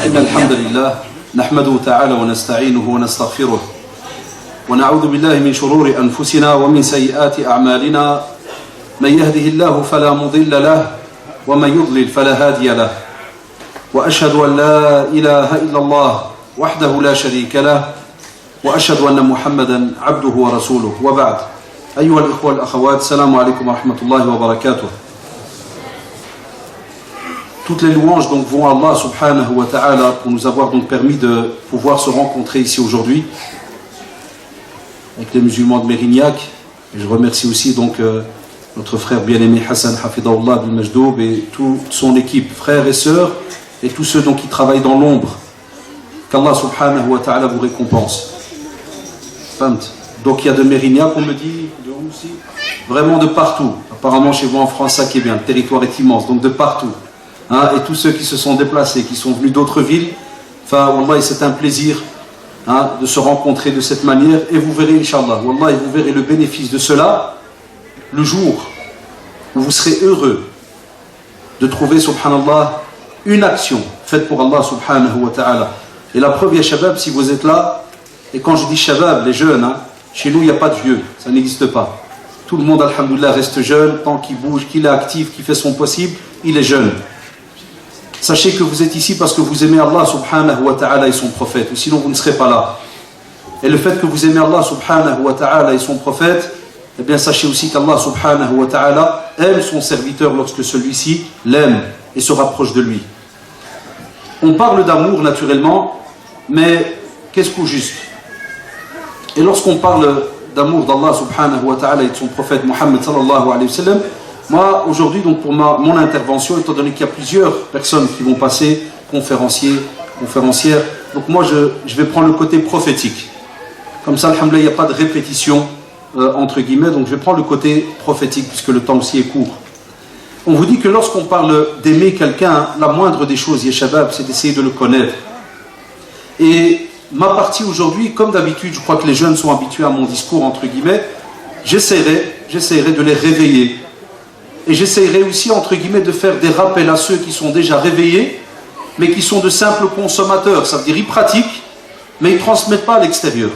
إن الحمد لله نحمده تعالى ونستعينه ونستغفره ونعوذ بالله من شرور أنفسنا ومن سيئات أعمالنا من يهده الله فلا مضل له ومن يضلل فلا هادي له وأشهد أن لا إله إلا الله وحده لا شريك له وأشهد أن محمدا عبده ورسوله وبعد أيها الإخوة والأخوات السلام عليكم ورحمة الله وبركاته. Toutes les louanges donc vont à Allah subhanahu wa ta'ala pour nous avoir donc permis de pouvoir se rencontrer ici aujourd'hui avec les musulmans de Mérignac. Et je remercie aussi donc notre frère bien-aimé Hassan Hafidahullah bin Majdoub et toute son équipe, frères et sœurs, et tous ceux donc qui travaillent dans l'ombre. Qu'Allah subhanahu wa ta'ala vous récompense. Donc il y a de Mérignac, on me dit, de où aussi? Vraiment de partout. Apparemment chez vous en France, ça qui est bien, le territoire est immense, donc de partout. Et tous ceux qui se sont déplacés, qui sont venus d'autres villes, Wallah, c'est un plaisir de se rencontrer de cette manière, et vous verrez, Inch'Allah, Wallah, et vous verrez le bénéfice de cela le jour où vous serez heureux de trouver, subhanallah, une action faite pour Allah subhanahu wa ta'ala. Et la preuve, ya shabab, si vous êtes là, et quand je dis shabab, les jeunes, chez nous, il n'y a pas de vieux, ça n'existe pas. Tout le monde, alhamdoulilah, reste jeune, tant qu'il bouge, qu'il est actif, qu'il fait son possible, il est jeune. Sachez que vous êtes ici parce que vous aimez Allah subhanahu wa ta'ala et son prophète, ou sinon vous ne serez pas là. Et le fait que vous aimez Allah subhanahu wa ta'ala et son prophète, eh bien sachez aussi qu'Allah subhanahu wa ta'ala aime son serviteur lorsque celui-ci l'aime et se rapproche de lui. On parle d'amour naturellement, mais qu'est-ce qu'au juste? Et lorsqu'on parle d'amour d'Allah subhanahu wa ta'ala et de son prophète Muhammad sallallahu alayhi wa sallam, moi, aujourd'hui, donc pour mon intervention, étant donné qu'il y a plusieurs personnes qui vont passer, conférencières, donc moi, je vais prendre le côté prophétique. Comme ça, alhamdoulilah, il n'y a pas de répétition, entre guillemets, donc je vais prendre le côté prophétique, puisque le temps aussi est court. On vous dit que lorsqu'on parle d'aimer quelqu'un, la moindre des choses, ya shabab, c'est d'essayer de le connaître. Et ma partie aujourd'hui, comme d'habitude, je crois que les jeunes sont habitués à mon discours, entre guillemets, j'essaierai de les réveiller. Et j'essaierai aussi, entre guillemets, de faire des rappels à ceux qui sont déjà réveillés, mais qui sont de simples consommateurs. Ça veut dire, ils pratiquent, mais ils ne transmettent pas à l'extérieur.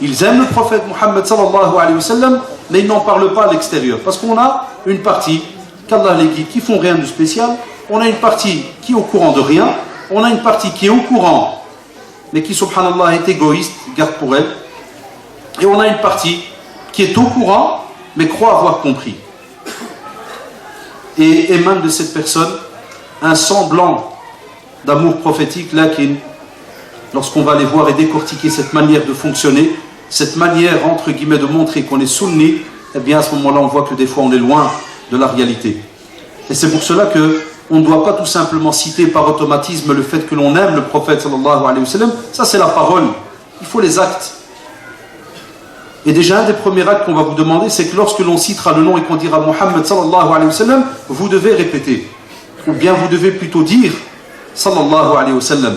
Ils aiment le prophète Muhammad sallallahu alayhi wa sallam, mais ils n'en parlent pas à l'extérieur. Parce qu'on a une partie, qu'Allah les guide, qui font rien de spécial. On a une partie qui est au courant de rien. On a une partie qui est au courant, mais qui, subhanallah, est égoïste, garde pour elle. Et on a une partie qui est au courant, mais croit avoir compris. Et émane de cette personne un semblant d'amour prophétique, lakin, lorsqu'on va aller voir et décortiquer cette manière de fonctionner, cette manière, entre guillemets, de montrer qu'on est sunni, eh bien à ce moment-là, on voit que des fois on est loin de la réalité. Et c'est pour cela qu'on ne doit pas tout simplement citer par automatisme le fait que l'on aime le prophète sallallahu alayhi wa sallam. Ça c'est la parole, il faut les actes. Et déjà, un des premiers actes qu'on va vous demander, c'est que lorsque l'on citera le nom et qu'on dira Muhammad sallallahu alayhi wa sallam, vous devez répéter. Ou bien vous devez plutôt dire sallallahu alayhi wa sallam.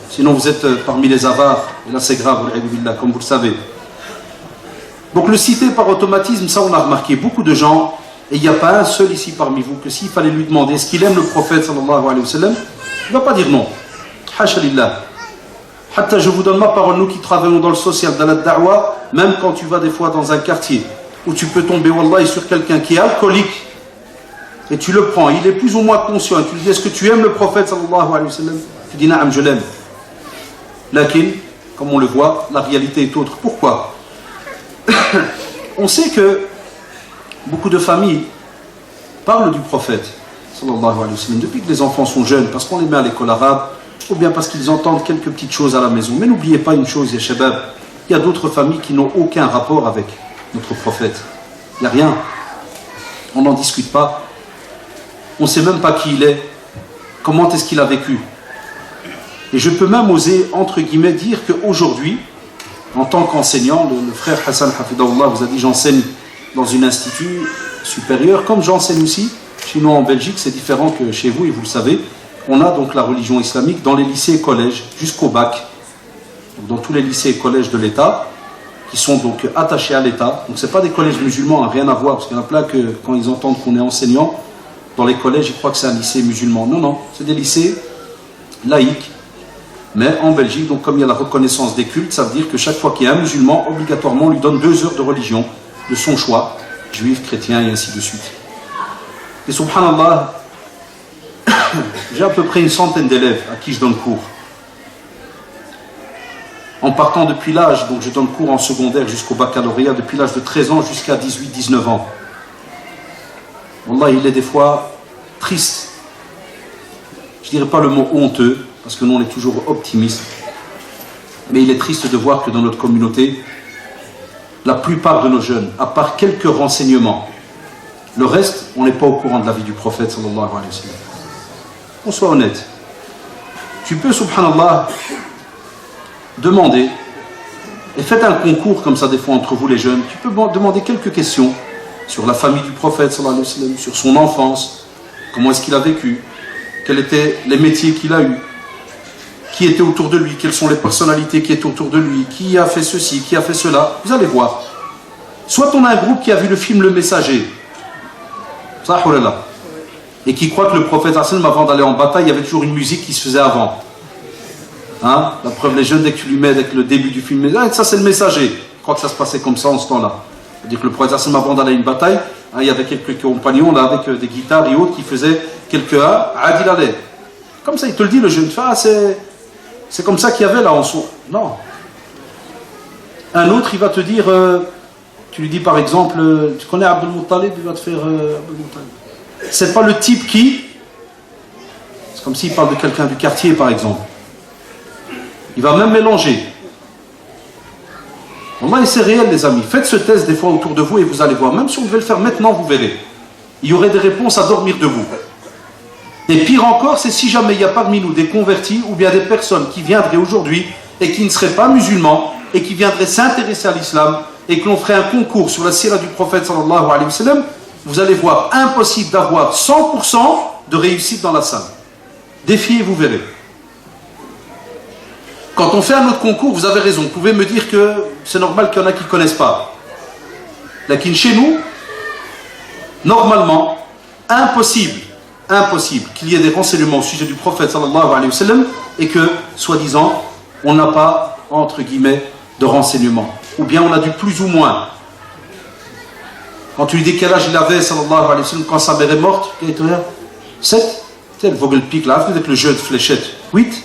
Sinon vous êtes parmi les avares, et là c'est grave, comme vous le savez. Donc le citer par automatisme, ça on a remarqué, beaucoup de gens, et il n'y a pas un seul ici parmi vous, que s'il fallait lui demander est-ce qu'il aime le prophète sallallahu alayhi wa sallam, il ne va pas dire non. Hasha lillah. Hatta, je vous donne ma parole, nous qui travaillons dans le social, dans la da'wa, même quand tu vas des fois dans un quartier où tu peux tomber, wallahi, sur quelqu'un qui est alcoolique, et tu le prends, il est plus ou moins conscient, et tu lui dis est-ce que tu aimes le prophète sallallahu alayhi wa sallam? Tu dis na'am, je l'aime. Lakin, comme on le voit, la réalité est autre. Pourquoi? On sait que beaucoup de familles parlent du prophète sallallahu alayhi wa sallam depuis que les enfants sont jeunes, parce qu'on les met à l'école arabe, ou bien parce qu'ils entendent quelques petites choses à la maison. Mais n'oubliez pas une chose, ya shabab, il y a d'autres familles qui n'ont aucun rapport avec notre prophète. Il n'y a rien. On n'en discute pas. On ne sait même pas qui il est. Comment est-ce qu'il a vécu. Et je peux même oser, entre guillemets, dire qu'aujourd'hui, en tant qu'enseignant, le frère Hassan Hafidahullah vous a dit j'enseigne dans un institut supérieur, comme j'enseigne aussi. Chez nous en Belgique, c'est différent que chez vous, et vous le savez. On a donc la religion islamique dans les lycées et collèges jusqu'au bac, dans tous les lycées et collèges de l'État, qui sont donc attachés à l'État. Donc ce n'est pas des collèges musulmans, rien à voir, parce qu'il y en a plein que quand ils entendent qu'on est enseignant, dans les collèges, ils croient que c'est un lycée musulman. Non, non, c'est des lycées laïques Mais en Belgique, donc comme il y a la reconnaissance des cultes, ça veut dire que chaque fois qu'il y a un musulman, obligatoirement on lui donne 2 heures de religion, de son choix, juif, chrétien et ainsi de suite. Et subhanallah, j'ai à peu près une centaine d'élèves à qui je donne cours. En partant depuis l'âge, donc je donne cours en secondaire jusqu'au baccalauréat, depuis l'âge de 13 ans jusqu'à 18-19 ans. Wallah, il est des fois triste. Je ne dirais pas le mot honteux, parce que nous on est toujours optimistes. Mais il est triste de voir que dans notre communauté, la plupart de nos jeunes, à part quelques renseignements, le reste, on n'est pas au courant de la vie du prophète sallallahu alayhi wa sallam. On soit honnête. Tu peux, subhanallah, demander, et faites un concours comme ça des fois entre vous les jeunes, tu peux demander quelques questions sur la famille du prophète sallallahu alayhi wa sallam, sur son enfance, comment est-ce qu'il a vécu, quels étaient les métiers qu'il a eus, qui était autour de lui, quelles sont les personnalités qui étaient autour de lui, qui a fait ceci, qui a fait cela, vous allez voir. Soit on a un groupe qui a vu le film Le Messager, et qui croit que le prophète avant d'aller en bataille, il y avait toujours une musique qui se faisait avant. Hein? La preuve, les jeunes, dès que tu lui mets avec le début du film, ça c'est le Messager. Je crois que ça se passait comme ça en ce temps-là. C'est-à-dire que le prophète avant d'aller à une bataille, hein, il y avait quelques compagnons là, avec des guitares et autres qui faisaient quelques Adil Aleh. Comme ça, il te le dit, le jeune. C'est comme ça qu'il y avait là en son. Non. Un autre, il va te dire, tu lui dis par exemple, tu connais Abdul Muttalib, il va te faire Abdul Muttalib. C'est pas le type qui. C'est comme s'il parle de quelqu'un du quartier par exemple. Il va même mélanger. Wallah, c'est réel les amis. Faites ce test des fois autour de vous et vous allez voir. Même si on devait le faire maintenant, vous verrez. Il y aurait des réponses à dormir debout. Et pire encore, c'est si jamais il y a parmi nous des convertis ou bien des personnes qui viendraient aujourd'hui et qui ne seraient pas musulmans et qui viendraient s'intéresser à l'islam et que l'on ferait un concours sur la sira du prophète sallallahu alayhi wa sallam, vous allez voir, impossible d'avoir 100% de réussite dans la salle. Défiez, vous verrez. Quand on fait un autre concours, vous avez raison, vous pouvez me dire que c'est normal qu'il y en a qui ne connaissent pas. Lakin chez nous, normalement, impossible qu'il y ait des renseignements au sujet du prophète sallallahu alayhi wa sallam et que, soi-disant, on n'a pas, entre guillemets, de renseignements. Ou bien on a du plus ou moins. Quand tu lui dis quel âge il avait, sallallahu alayhi wa sallam, quand sa mère est morte, 7, c'est le Vogelpick là, avec le jeu de fléchette, 8.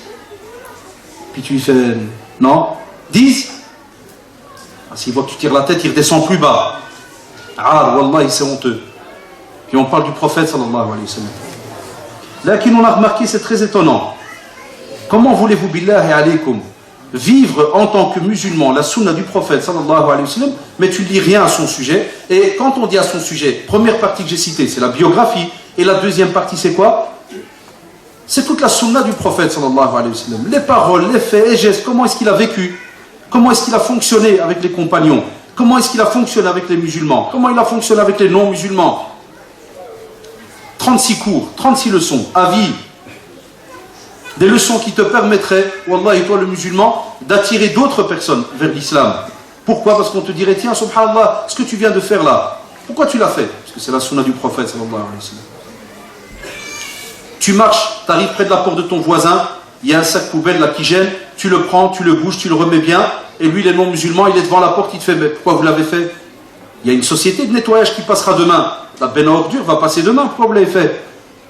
Puis tu lui fais, non, 10. Ah, s'il voit que tu tires la tête, il redescend plus bas. Ah, wallah, c'est honteux. Puis on parle du prophète sallallahu alayhi wa sallam. Là, qui on a remarqué, c'est très étonnant. Comment voulez-vous, billahi alaykum, vivre en tant que musulman la sunna du prophète sallallahu alayhi wa sallam, mais tu ne dis rien à son sujet. Et quand on dit à son sujet, première partie que j'ai citée, c'est la biographie, et la deuxième partie, c'est quoi? C'est toute la sunna du prophète sallallahu alayhi wa sallam. Les paroles, les faits, les gestes, comment est-ce qu'il a vécu? Comment est-ce qu'il a fonctionné avec les compagnons? Comment est-ce qu'il a fonctionné avec les musulmans? Comment il a fonctionné avec les non-musulmans? 36 cours, 36 leçons, à vie. Des leçons qui te permettraient, wallah, et toi le musulman, d'attirer d'autres personnes vers l'islam. Pourquoi? Parce qu'on te dirait, tiens, subhanallah, ce que tu viens de faire là, pourquoi tu l'as fait? Parce que c'est la sunna du prophète sallallahu alayhi wa sallam. Tu marches, tu arrives près de la porte de ton voisin, il y a un sac poubelle là qui gêne, tu le prends, tu le bouges, tu le remets bien, et lui, il est non-musulman, il est devant la porte, il te fait, mais pourquoi vous l'avez fait? Il y a une société de nettoyage qui passera demain. La benne à ordures va passer demain, pourquoi vous l'avez fait?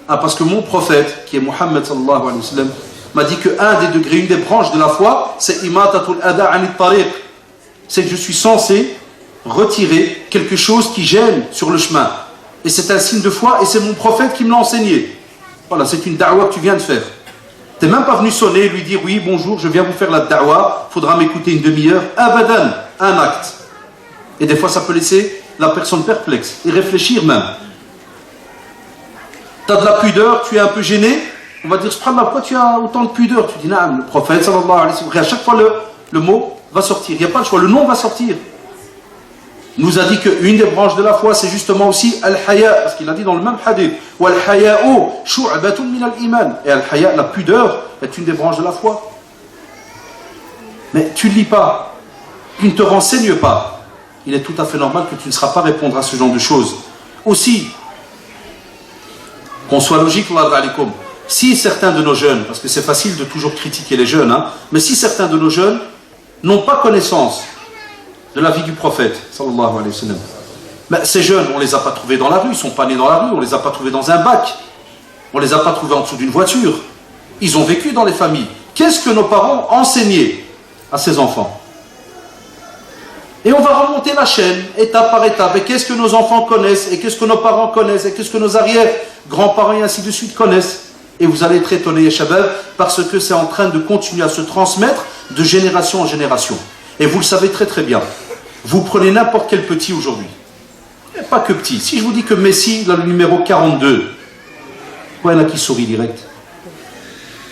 Ah, parce que mon prophète, qui est Muhammad sallallahu alayhi wa sallam, m'a dit qu'un des degrés, une des branches de la foi, c'est imatatul ada anit tariq. C'est que je suis censé retirer quelque chose qui gêne sur le chemin. Et c'est un signe de foi, et c'est mon prophète qui me l'a enseigné. Voilà, c'est une da'wa que tu viens de faire. Tu n'es même pas venu sonner et lui dire, oui, bonjour, je viens vous faire la da'wa, il faudra m'écouter une demi-heure. Abadan, un acte. Et des fois, ça peut laisser la personne perplexe, et réfléchir même. Tu as de la pudeur, tu es un peu gêné, on va dire, subhanallah, pourquoi tu as autant de pudeur? Tu dis, non, le prophète, sallallahu alayhi wa sallam, à chaque fois le mot va sortir, il n'y a pas le choix, le nom va sortir. Il nous a dit qu'une des branches de la foi, c'est justement aussi al-haya, parce qu'il a dit dans le même hadith, wal-haya'u shu'batun min al-iman. Et al-haya, la pudeur, est une des branches de la foi. Mais tu ne lis pas, tu ne te renseignes pas. Il est tout à fait normal que tu ne seras pas répondre à ce genre de choses. Aussi, qu'on soit logique, si certains de nos jeunes, parce que c'est facile de toujours critiquer les jeunes, hein, mais si certains de nos jeunes n'ont pas connaissance de la vie du prophète, sallallahu alayhi wa sallam, ben, ces jeunes, on ne les a pas trouvés dans la rue, ils ne sont pas nés dans la rue, on ne les a pas trouvés dans un bac, on ne les a pas trouvés en dessous d'une voiture. Ils ont vécu dans les familles. Qu'est-ce que nos parents enseignaient à ces enfants? Et on va remonter la chaîne, étape par étape. Et qu'est-ce que nos enfants connaissent? Et qu'est-ce que nos parents connaissent? Et qu'est-ce que nos arrière-grands-parents et ainsi de suite connaissent? Et vous allez être étonnés, Shabab, parce que c'est en train de continuer à se transmettre de génération en génération. Et vous le savez très très bien. Vous prenez n'importe quel petit aujourd'hui. Et pas que petit. Si je vous dis que Messi, dans le numéro 42, pourquoi il y en a qui sourient direct?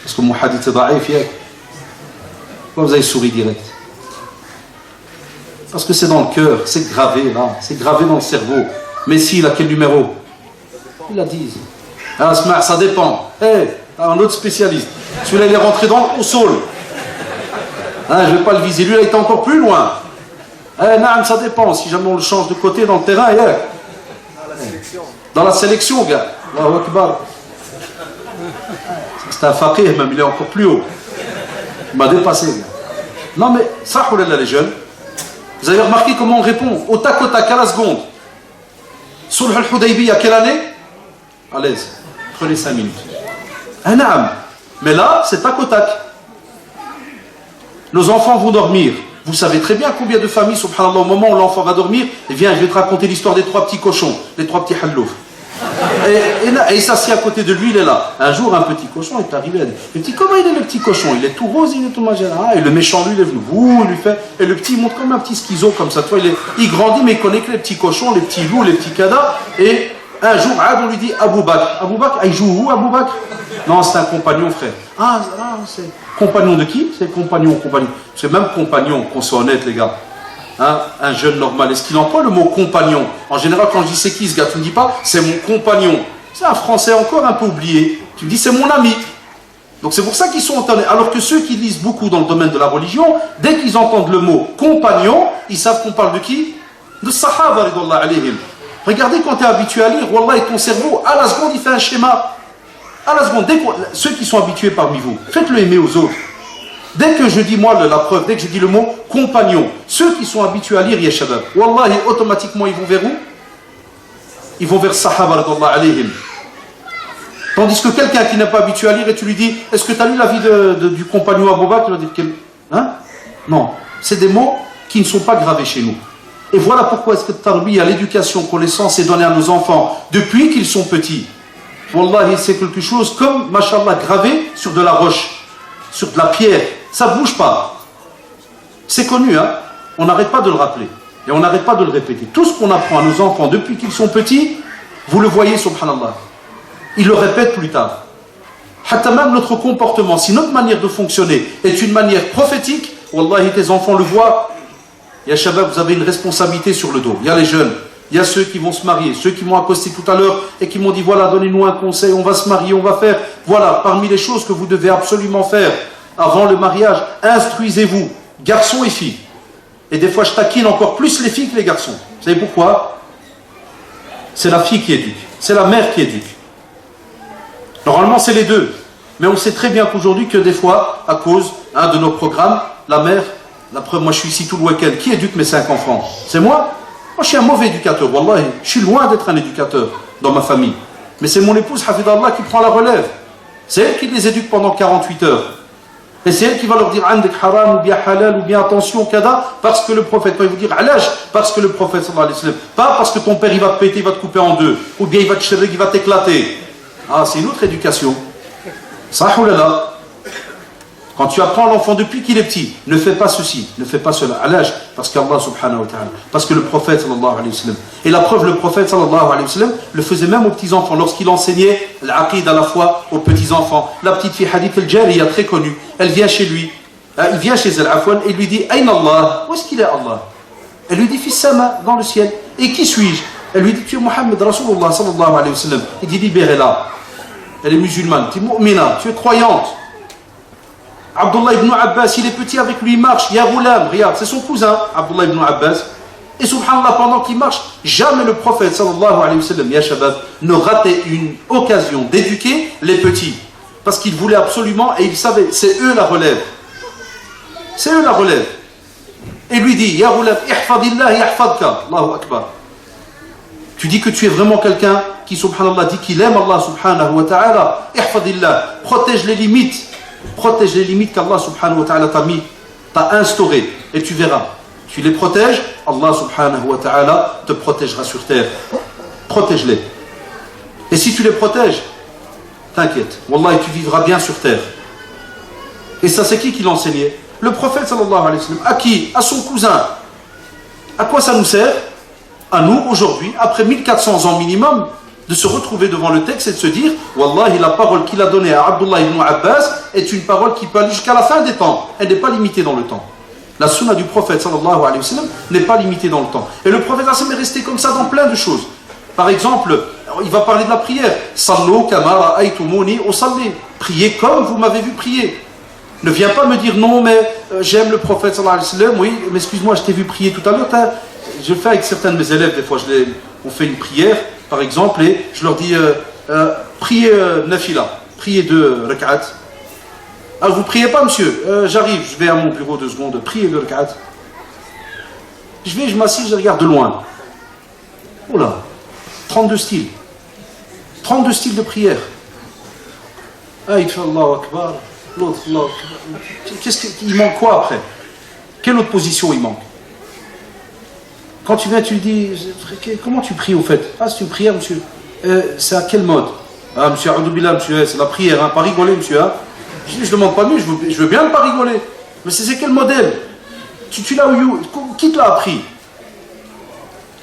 Parce que mon hadith est daïf. Pourquoi vous avez souri direct? Parce que c'est dans le cœur, c'est gravé là, c'est gravé dans le cerveau. Messi, il a quel numéro? Il a 10. Ah, ça dépend. Un autre spécialiste. Celui-là, il est rentré au sol. Hein, je ne vais pas le viser. Lui, il a été encore plus loin. Non, ça dépend. Si jamais on le change de côté dans le terrain, dans la sélection, gars. Allahu Akbar. C'est un faqih, même il est encore plus haut. Il m'a dépassé, gars. Non, mais ça, les jeunes. Vous avez remarqué comment on répond au tac, à la seconde. Sulh al-Hudaybiya, à quelle année? À l'aise. Prenez 5 minutes. Mais là, c'est tac au tac. Nos enfants vont dormir. Vous savez très bien combien de familles, subhanallah, au moment où l'enfant va dormir, et viens, je vais te raconter l'histoire des 3 petits cochons, les 3 petits hallouf. Et il s'assied à côté de lui, il est là. Un jour, un petit cochon est arrivé. Il dit, comment il est le petit cochon? Il est tout rose, il est tout magéré. Et le méchant, lui, il est venu. Il lui fait. Et le petit, il monte comme un petit schizo, comme ça. Il grandit, mais il connaît que les petits cochons, les petits loups, les petits cadas. Et un jour, on lui dit, Abou Bakr. Abou Bakr, il joue où, Abou Bakr? Non, c'est un compagnon, frère. C'est compagnon de qui? C'est compagnon. C'est même compagnon, qu'on soit honnête, les gars. Hein, un jeune normal, est-ce qu'il emploie le mot compagnon? En général, quand je dis c'est qui ce gars, tu ne me dis pas c'est mon compagnon. C'est un français encore un peu oublié. Tu me dis c'est mon ami. Donc c'est pour ça qu'ils sont étonnés. Alors que ceux qui lisent beaucoup dans le domaine de la religion, dès qu'ils entendent le mot compagnon, ils savent qu'on parle de qui? De Sahaba, ridallahu alayhim. Regardez quand tu es habitué à lire, wallah, et ton cerveau, à la seconde, il fait un schéma. À la seconde, ceux qui sont habitués parmi vous, faites-le aimer aux autres. Dès que je dis, moi, la preuve, dès que je dis le mot compagnon, ceux qui sont habitués à lire, ya shabab, wallahi, automatiquement, ils vont vers où? Ils vont vers Sahaba, radallahu alayhim. Tandis que quelqu'un qui n'est pas habitué à lire, et tu lui dis, est-ce que tu as lu la vie du compagnon Abou Bakr? Il va dire, hein? Non. C'est des mots qui ne sont pas gravés chez nous. Et voilà pourquoi est-ce que tarbiya, l'éducation qu'on est censé donner à nos enfants, depuis qu'ils sont petits, wallahi, c'est quelque chose comme, mashallah, gravé sur de la roche, sur de la pierre. Ça ne bouge pas. C'est connu, hein? On n'arrête pas de le rappeler. Et on n'arrête pas de le répéter. Tout ce qu'on apprend à nos enfants depuis qu'ils sont petits, vous le voyez, subhanallah. Ils le répètent plus tard. Hatta même notre comportement, si notre manière de fonctionner est une manière prophétique, wallahi, tes enfants le voient. Ya Shabab, vous avez une responsabilité sur le dos. Il y a les jeunes, il y a ceux qui vont se marier, ceux qui m'ont accosté tout à l'heure et qui m'ont dit, voilà, donnez-nous un conseil, on va se marier, on va faire. Voilà, parmi les choses que vous devez absolument faire avant le mariage, instruisez-vous, garçons et filles. Et des fois, je taquine encore plus les filles que les garçons. Vous savez pourquoi? C'est la fille qui éduque, c'est la mère qui éduque. Normalement, c'est les deux. Mais on sait très bien qu'aujourd'hui, que des fois, à cause de nos programmes, la mère, la preuve, moi je suis ici tout le week-end, qui éduque mes 5 enfants? C'est moi? Moi je suis un mauvais éducateur, wallahi. Je suis loin d'être un éducateur dans ma famille. Mais c'est mon épouse, Hafidallah, qui prend la relève. C'est elle qui les éduque pendant 48 heures. Et c'est elle qui va leur dire andak haram ou bien halal ou bien attention kada, parce que le prophète, quand il vous dire alaj, parce que le prophète sallallahu alayhi wa sallam, pas parce que ton père il va te péter, il va te couper en deux, ou bien il va te chérir, il va t'éclater. Ah, c'est une autre éducation. Sahoulala. Quand tu apprends à l'enfant depuis qu'il est petit, ne fais pas ceci, ne fais pas cela. Alaj, parce qu'Allah subhanahu wa ta'ala, parce que le prophète sallallahu alayhi wa sallam. Et la preuve, le prophète sallallahu alayhi wa sallam le faisait même aux petits enfants, lorsqu'il enseignait l'aqid à la fois aux petits enfants. La petite fille Hadith al-Jariya, très connue, elle vient chez lui, il vient chez elle, Afwan, et lui dit, Aïna Allah, où est-ce qu'il est Allah? Elle lui dit, Fis sama, dans le ciel. Et qui suis-je? Elle lui dit, tu es Muhammad Rasulullah sallallahu alayhi wa sallam. Il dit, libérez-la. Elle est musulmane, tu es mu'mina, tu es croyante. Abdullah ibn Abbas, il est petit avec lui, il marche. Ya Ghulam, regarde, c'est son cousin, Abdullah ibn Abbas. Et subhanallah, pendant qu'il marche, jamais le prophète sallallahu alayhi wa sallam, ya shabab, ne ratait une occasion d'éduquer les petits. parce qu'ils voulaient absolument, et ils savaient, c'est eux la relève. C'est eux la relève. Et lui dit, Ya Ghulam, ihfadillah yahfadka. Allahu Akbar. Tu dis que tu es vraiment quelqu'un qui, subhanallah, dit qu'il aime Allah subhanahu wa ta'ala. Ihfadillah. Protège les limites. Protège les limites qu'Allah subhanahu wa ta'ala t'a instaurées. Et tu verras. Tu les protèges, Allah subhanahu wa ta'ala te protégera sur terre. Protège-les. Et si tu les protèges, t'inquiète. Wallah, tu vivras bien sur terre. Et ça, c'est qui l'enseignait? Le prophète sallallahu alayhi wa sallam. À qui? À son cousin. À quoi ça nous sert? À nous, aujourd'hui, après 1400 ans minimum, de se retrouver devant le texte et de se dire, Wallahi, la parole qu'il a donnée à Abdullah ibn Abbas est une parole qui peut aller jusqu'à la fin des temps. Elle n'est pas limitée dans le temps. La sunna du prophète sallallahu alayhi wa sallam n'est pas limitée dans le temps. Et le prophète sallallahu alayhi wa sallam est resté comme ça dans plein de choses. Par exemple, il va parler de la prière. Sallu kama ra'aytumuni usalli. Priez comme vous m'avez vu prier. Ne viens pas me dire non, mais j'aime le prophète sallallahu alayhi wa sallam. Oui, mais excuse-moi, je t'ai vu prier tout à l'heure. Je le fais avec certains de mes élèves, des fois, on fait une prière, par exemple, et je leur dis priez nafila, priez 2 rak'at. Alors vous priez pas, monsieur? J'arrive, je vais à mon bureau 2 secondes, priez 2 rak'at. Je m'assieds, je regarde de loin. Oh là, 32 styles. 32 styles de prière. Ah, il fait Allahu Akbar. L'autre, Allahu Akbar. Il manque quoi après? Quelle autre position il manque? Quand tu viens, tu dis, comment tu pries au fait? Ah, c'est une prière, monsieur. C'est à quel mode? Ah, monsieur, Aoudoubila, monsieur, c'est la prière, hein, pas rigoler, monsieur. Hein. Je ne demande pas mieux, je veux bien ne pas rigoler. Mais c'est quel modèle? Tu l'as où? Qui te l'a appris?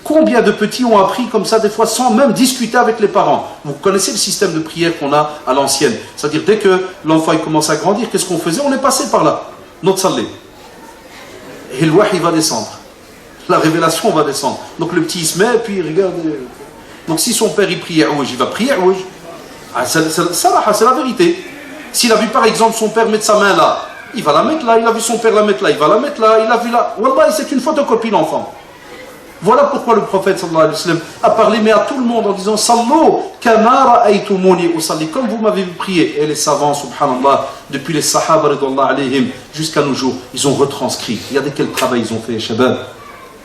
Combien de petits ont appris comme ça, des fois, sans même discuter avec les parents? Vous connaissez le système de prière qu'on a à l'ancienne. C'est-à-dire, dès que l'enfant il commence à grandir, qu'est-ce qu'on faisait? On est passé par là. Notre salé. Et le wahi va descendre. La révélation va descendre. Donc le petit il se met, et puis il regarde. Donc si son père il prie Aouj, il va prier Aouj. Ah, c'est la vérité. S'il a vu par exemple son père mettre sa main là, il va la mettre là. Il a vu son père la mettre là, il va la mettre là. Il a vu là. Wallah, c'est une photocopie l'enfant. Voilà pourquoi le prophète sallallahu alayhi wa sallam a parlé, mais à tout le monde en disant Sallu kama ra'aytumuni usalli, comme vous m'avez vu prier. Et les savants, subhanallah, depuis les sahaba radiyallahu alayhim jusqu'à nos jours, ils ont retranscrit. Regardez quel travail ils ont fait, shabab.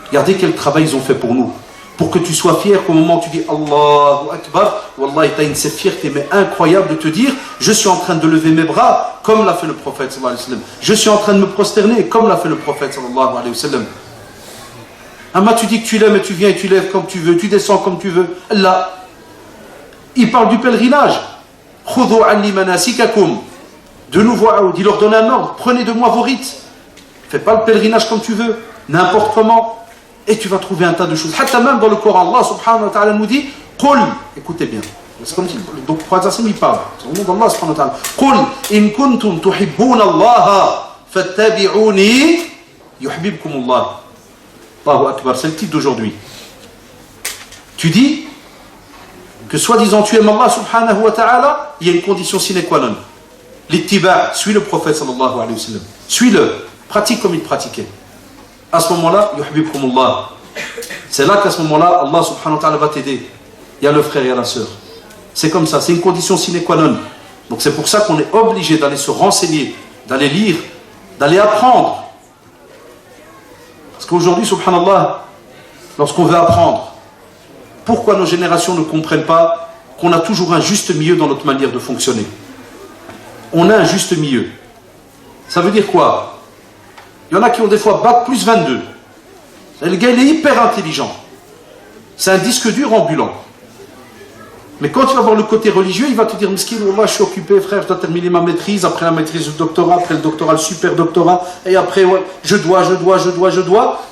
Regardez quel travail ils ont fait pour nous. Pour que tu sois fier qu'au moment où tu dis Allahu Akbar, Wallah, tu as cette fierté mais incroyable de te dire je suis en train de lever mes bras comme l'a fait le prophète sallallahu alayhi wa sallam. Je suis en train de me prosterner comme l'a fait le prophète sallallahu alayhi wa sallam. Amma, tu dis que tu l'aimes et tu viens et tu lèves comme tu veux, tu descends comme tu veux. Là, il parle du pèlerinage. Khudhu anni manasikakum. De nouveau, il leur donne un ordre. Prenez de moi vos rites. Fais pas le pèlerinage comme tu veux, n'importe comment. Et tu vas trouver un tas de choses. Hatta même dans le Coran, Allah subhanahu wa ta'ala nous dit Qul, écoutez bien. C'est comme si, donc, il parle. C'est le nom d'Allah subhanahu wa ta'ala. Qul, in kuntum tuhibbuna Allah, fattabi'uni, yuhibbukum Allah. Allahu Akbar, c'est le titre d'aujourd'hui. Tu dis que soi-disant tu aimes Allah subhanahu wa ta'ala, il y a une condition sine qua non. L'ittiba, suis le prophète sallallahu alayhi wa sallam. Suis-le, pratique comme il pratiquait. À ce moment-là, yuhibbukumullah. C'est là qu'à ce moment-là, Allah subhanahu wa ta'ala va t'aider. Il y a le frère et il y a la sœur. C'est comme ça, c'est une condition sine qua non. Donc c'est pour ça qu'on est obligé d'aller se renseigner, d'aller lire, d'aller apprendre. Parce qu'aujourd'hui, subhanallah, lorsqu'on veut apprendre, pourquoi nos générations ne comprennent pas qu'on a toujours un juste milieu dans notre manière de fonctionner? On a un juste milieu. Ça veut dire quoi? Il y en a qui ont des fois bac plus 22. Et le gars, il est hyper intelligent. C'est un disque dur ambulant. Mais quand tu vas voir le côté religieux, il va te dire, Miskin, moi je suis occupé, frère, je dois terminer ma maîtrise, après la maîtrise du doctorat, après le doctorat, le super doctorat, et après, ouais, je dois.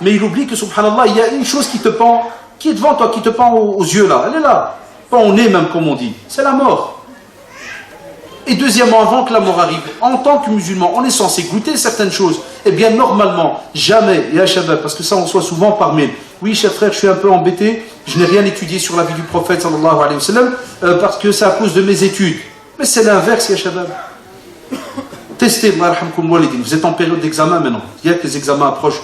Mais il oublie que, subhanallah, il y a une chose qui te pend, qui est devant toi, qui te pend aux yeux là. Elle est là. Pas au nez même, comme on dit. C'est la mort. Et deuxièmement, avant que la mort arrive, en tant que musulman, on est censé goûter certaines choses. Eh bien, normalement, jamais, ya shabab, parce que ça on reçoit souvent par mail. Oui, cher frère, je suis un peu embêté, je n'ai rien étudié sur la vie du prophète, sallallahu alayhi wa sallam, parce que c'est à cause de mes études. Mais c'est l'inverse, ya shabab. Testez, vous êtes en période d'examen maintenant, il y a que les examens approchent.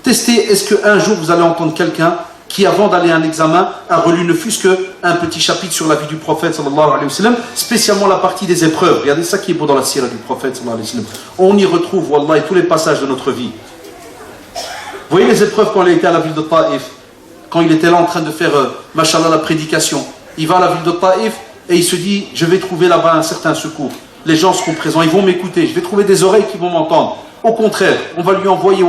Testez, est-ce qu'un jour vous allez entendre quelqu'un qui avant d'aller à un examen a relu ne fût-ce qu'un petit chapitre sur la vie du prophète sallallahu alayhi wa sallam, spécialement la partie des épreuves. Regardez ça qui est beau dans la sira du prophète sallallahu alayhi wa sallam. On y retrouve, wallahi, tous les passages de notre vie. Vous voyez les épreuves quand il était à la ville de Taïf, quand il était là en train de faire, mashallah, la prédication. Il va à la ville de Taïf et il se dit, je vais trouver là-bas un certain secours. Les gens seront présents, ils vont m'écouter, je vais trouver des oreilles qui vont m'entendre. Au contraire, on va lui envoyer,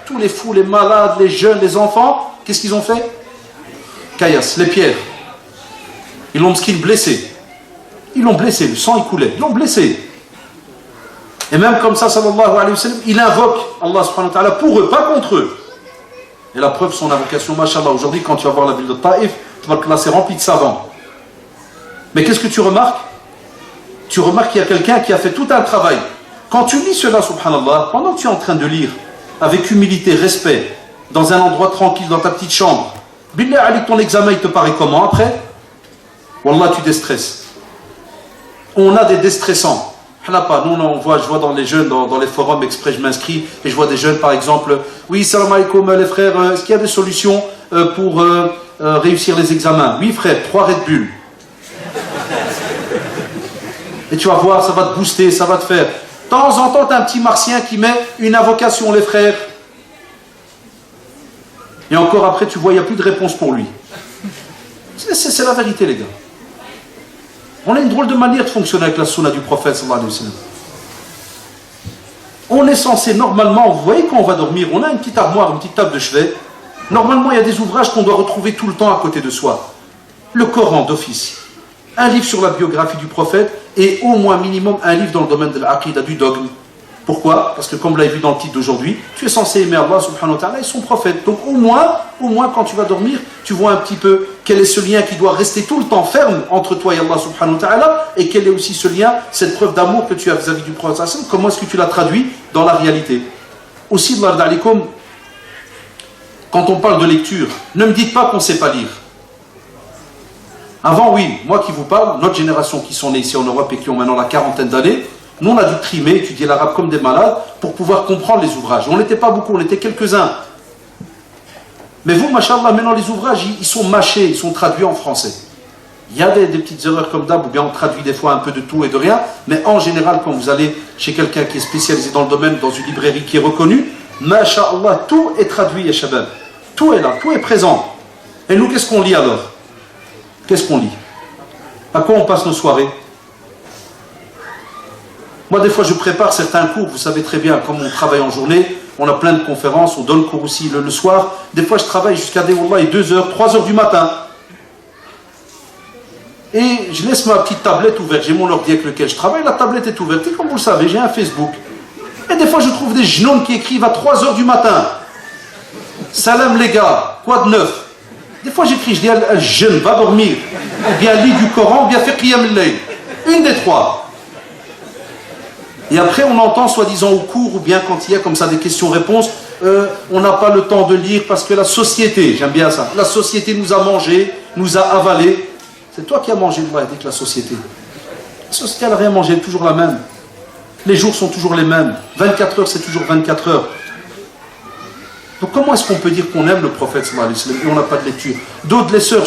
tous les fous, les malades, les jeunes, les enfants. Qu'est-ce qu'ils ont fait? Caillasse, les pierres. Ils l'ont blessé. Ils l'ont blessé, le sang il coulait. Ils l'ont blessé. Et même comme ça, sallallahu alayhi wa sallam, il invoque Allah subhanahu wa ta'ala pour eux, pas contre eux. Et la preuve, son invocation, mashallah, aujourd'hui, quand tu vas voir la ville de Taïf, tu vas te classer rempli de savants. Mais qu'est-ce que tu remarques? Tu remarques qu'il y a quelqu'un qui a fait tout un travail. Quand tu lis cela, subhanallah, pendant que tu es en train de lire, avec humilité, respect, dans un endroit tranquille, dans ta petite chambre, billah Ali, ton examen, il te paraît comment après? Wallah, tu déstresses. On a des déstressants. Nous, je vois dans les jeunes, dans les forums exprès, je m'inscris, et je vois des jeunes, par exemple, oui, salam alaikum, les frères, est-ce qu'il y a des solutions pour réussir les examens? Oui, frère, 3 Red Bull. Et tu vas voir, ça va te booster, ça va te faire. De temps en temps, tu as un petit martien qui met une invocation, les frères. Et encore après, tu vois, il n'y a plus de réponse pour lui. C'est la vérité, les gars. On a une drôle de manière de fonctionner avec la sunna du prophète sallallahu alayhi wa sallam. On est censé, normalement, vous voyez quand on va dormir, on a une petite armoire, une petite table de chevet. Normalement, il y a des ouvrages qu'on doit retrouver tout le temps à côté de soi. Le Coran d'office, un livre sur la biographie du prophète et au moins minimum un livre dans le domaine de l'aqida, du dogme. Pourquoi? Parce que comme vous l'avez vu dans le titre d'aujourd'hui, tu es censé aimer Allah subhanahu wa ta'ala et son prophète. Donc au moins quand tu vas dormir, tu vois un petit peu quel est ce lien qui doit rester tout le temps ferme entre toi et Allah subhanahu wa ta'ala, et quel est aussi ce lien, cette preuve d'amour que tu as vis-à-vis du prophète. Comment est-ce que tu l'as traduit dans la réalité? Aussi, quand on parle de lecture, ne me dites pas qu'on ne sait pas lire. Avant, oui, moi qui vous parle, notre génération qui sont nés ici en Europe et qui ont maintenant la quarantaine d'années, nous on a dû trimer, étudier l'arabe comme des malades pour pouvoir comprendre les ouvrages. On n'était pas beaucoup, on était quelques-uns. Mais vous, machallah, maintenant les ouvrages, ils sont mâchés, ils sont traduits en français. Il y a des petites erreurs comme d'hab, ou bien on traduit des fois un peu de tout et de rien, mais en général, quand vous allez chez quelqu'un qui est spécialisé dans le domaine, dans une librairie qui est reconnue, machallah, tout est traduit, ya shabab. Tout est là, tout est présent. Et nous, qu'est-ce qu'on lit alors? Qu'est-ce qu'on lit? À quoi on passe nos soirées? Moi, des fois, je prépare certains cours, vous savez très bien, comme on travaille en journée, on a plein de conférences, on donne cours aussi le soir. Des fois, je travaille jusqu'à 2h, 3h du matin. Et je laisse ma petite tablette ouverte, j'ai mon ordi avec lequel je travaille, la tablette est ouverte. Et comme vous le savez, j'ai un Facebook. Et des fois, je trouve des genoux qui écrivent à 3h du matin. Salam les gars, quoi de neuf? Des fois, j'écris, je dis à jeune, va dormir. Ou bien lis du Coran, ou bien fais qiyam al-layl. Une des trois. Et après, on entend, soi-disant, au cours, ou bien quand il y a comme ça des questions-réponses, on n'a pas le temps de lire parce que la société, j'aime bien ça, la société nous a mangé, nous a avalé. C'est toi qui as mangé, dit que la société. La société, elle n'a rien mangé, elle est toujours la même. Les jours sont toujours les mêmes. 24 heures, c'est toujours 24 heures. Donc comment est-ce qu'on peut dire qu'on aime le prophète sallallahu alayhi wa sallam et on n'a pas de lecture? D'autres, les sœurs,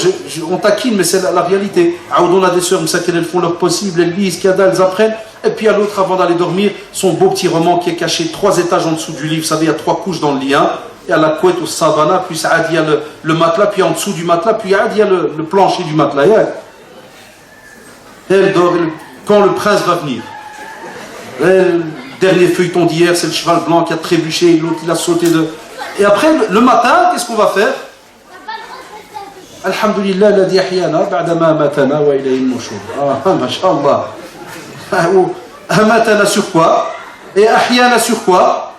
on taquine, mais c'est la réalité. On a des sœurs, elles font leur possible, elles lisent, elles apprennent. Et puis à l'autre, avant d'aller dormir, son beau petit roman qui est caché 3 étages en dessous du livre. Vous savez, il y a 3 couches dans le lit. Hein. Il y a la couette au savana, puis il y a le matelas, puis en dessous du matelas, puis il y a le plancher du matelas. Et elle dort quand le prince va venir. Le dernier feuilleton d'hier, c'est le cheval blanc qui a trébuché, l'autre il a sauté de... Et après, le matin, qu'est-ce qu'on va faire? Alhamdulillah, alladhi ahyana ba'dama matana wa ilayhi al-nushur. Ah, mashallah. Amatana sur quoi? Et ahyana sur quoi?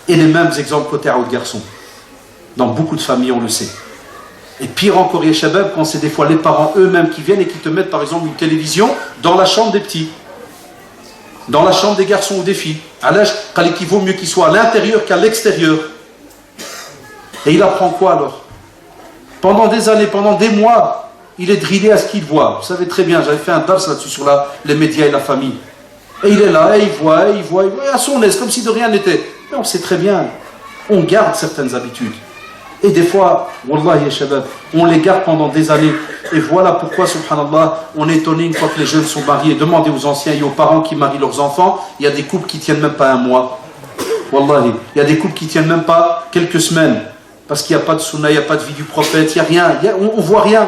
Et les mêmes exemples côté à haut garçon. Dans beaucoup de familles, on le sait. Et pire encore, les shabab, quand c'est des fois les parents eux-mêmes qui viennent et qui te mettent par exemple une télévision dans la chambre des petits. Dans la chambre des garçons ou des filles. À l'âge, qu'il vaut mieux qu'il soit à l'intérieur qu'à l'extérieur. Et il apprend quoi alors? Pendant des années, pendant des mois, il est drillé à ce qu'il voit. Vous savez très bien, j'avais fait un dars là-dessus sur les médias et la famille. Et il est là, et il voit, et à son aise, comme si de rien n'était. Mais on sait très bien. On garde certaines habitudes. Et des fois, Wallah ya shabab, on les garde pendant des années. Et voilà pourquoi, subhanallah, on est étonné une fois que les jeunes sont mariés. Demandez aux anciens et aux parents qui marient leurs enfants, il y a des couples qui tiennent même pas un mois. Wallahi, il y a des couples qui tiennent même pas quelques semaines. Parce qu'il n'y a pas de sunna, il n'y a pas de vie du prophète, il n'y a rien, on voit rien.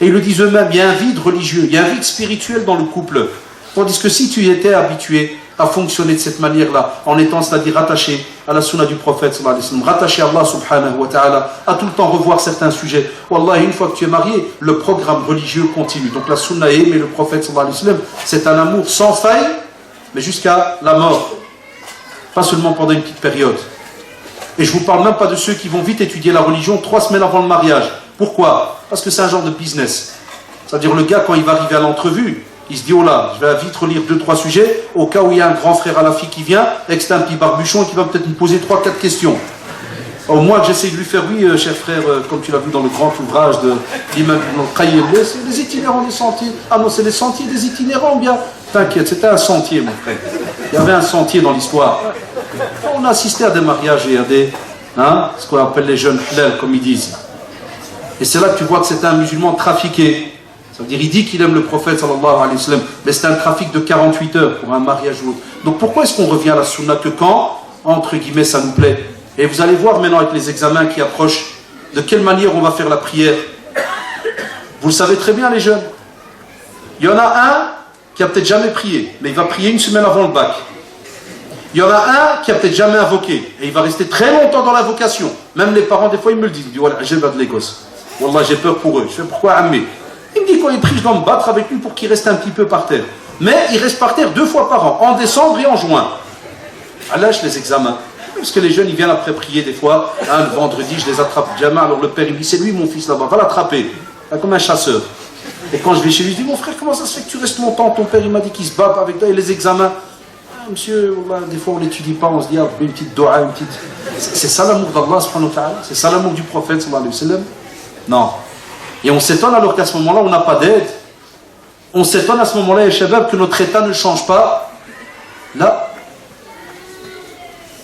Et ils le disent eux-mêmes, il y a un vide religieux, il y a un vide spirituel dans le couple. Tandis que si tu étais habitué à fonctionner de cette manière-là, en étant, c'est-à-dire rattaché à la sunna du prophète, rattaché à Allah subhanahu wa ta'ala, à tout le temps revoir certains sujets, wallah, une fois que tu es marié, le programme religieux continue. Donc la sunna est aimer le prophète, c'est un amour sans faille, mais jusqu'à la mort. Pas seulement pendant une petite période. Et je ne vous parle même pas de ceux qui vont vite étudier la religion 3 semaines avant le mariage. Pourquoi? Parce que c'est un genre de business. C'est-à-dire le gars, quand il va arriver à l'entrevue, il se dit, oh là, je vais vite relire 2-3 sujets, au cas où il y a un grand frère à la fille qui vient, et que c'est un petit barbuchon et qui va peut-être me poser 3-4 questions. Au moins que j'essaie de lui faire, oui, cher frère, comme tu l'as vu dans le grand ouvrage de l'imam Qayyim, les itinérants des sentiers. Ah non, c'est les sentiers des itinérants, bien. T'inquiète, c'était un sentier, mon frère. Il y avait un sentier dans l'histoire. On a assisté à des mariages et à des, ce qu'on appelle les jeunes halal, comme ils disent. Et c'est là que tu vois que c'est un musulman trafiqué. Ça veut dire, il dit qu'il aime le prophète, sallallahu alayhi wa sallam, mais c'est un trafic de 48 heures pour un mariage ou autre. Donc pourquoi est-ce qu'on revient à la sunna que quand, entre guillemets, ça nous plaît? Et vous allez voir maintenant avec les examens qui approchent, de quelle manière on va faire la prière. Vous le savez très bien, les jeunes. Il y en a un qui a peut-être jamais prié, mais il va prier une semaine avant le bac. Il y en a un qui a peut-être jamais invoqué, et il va rester très longtemps dans l'invocation. Même les parents, des fois, ils me le disent. Ils disent, voilà, j'ai de l'Écosse. Wallah, j'ai peur pour eux. Je fais, pourquoi Ammé? Il me dit, quand il prie, je dois me battre avec lui pour qu'il reste un petit peu par terre. Mais il reste par terre 2 fois par an, en décembre et en juin. À l'âge, les examens. Parce que les jeunes, ils viennent après prier des fois. Le vendredi, je les attrape jamais. Alors le père, il me dit, c'est lui mon fils là-bas, va l'attraper. Comme un chasseur. Et quand je vais chez lui, je dis, mon frère, comment ça se fait que tu restes longtemps? Ton père, il m'a dit qu'il se bat avec toi et les examens. Ah, monsieur, des fois on n'étudie pas, on se dit, ah, une petite doha, une petite... C'est ça l'amour d'Allah, subhanahu wa ta'ala? C'est ça l'amour du prophète, sallallahu alayhi wa sallam? Non. Et on s'étonne alors qu'à ce moment-là, on n'a pas d'aide. On s'étonne à ce moment-là, les shabab, que notre état ne change pas. Là.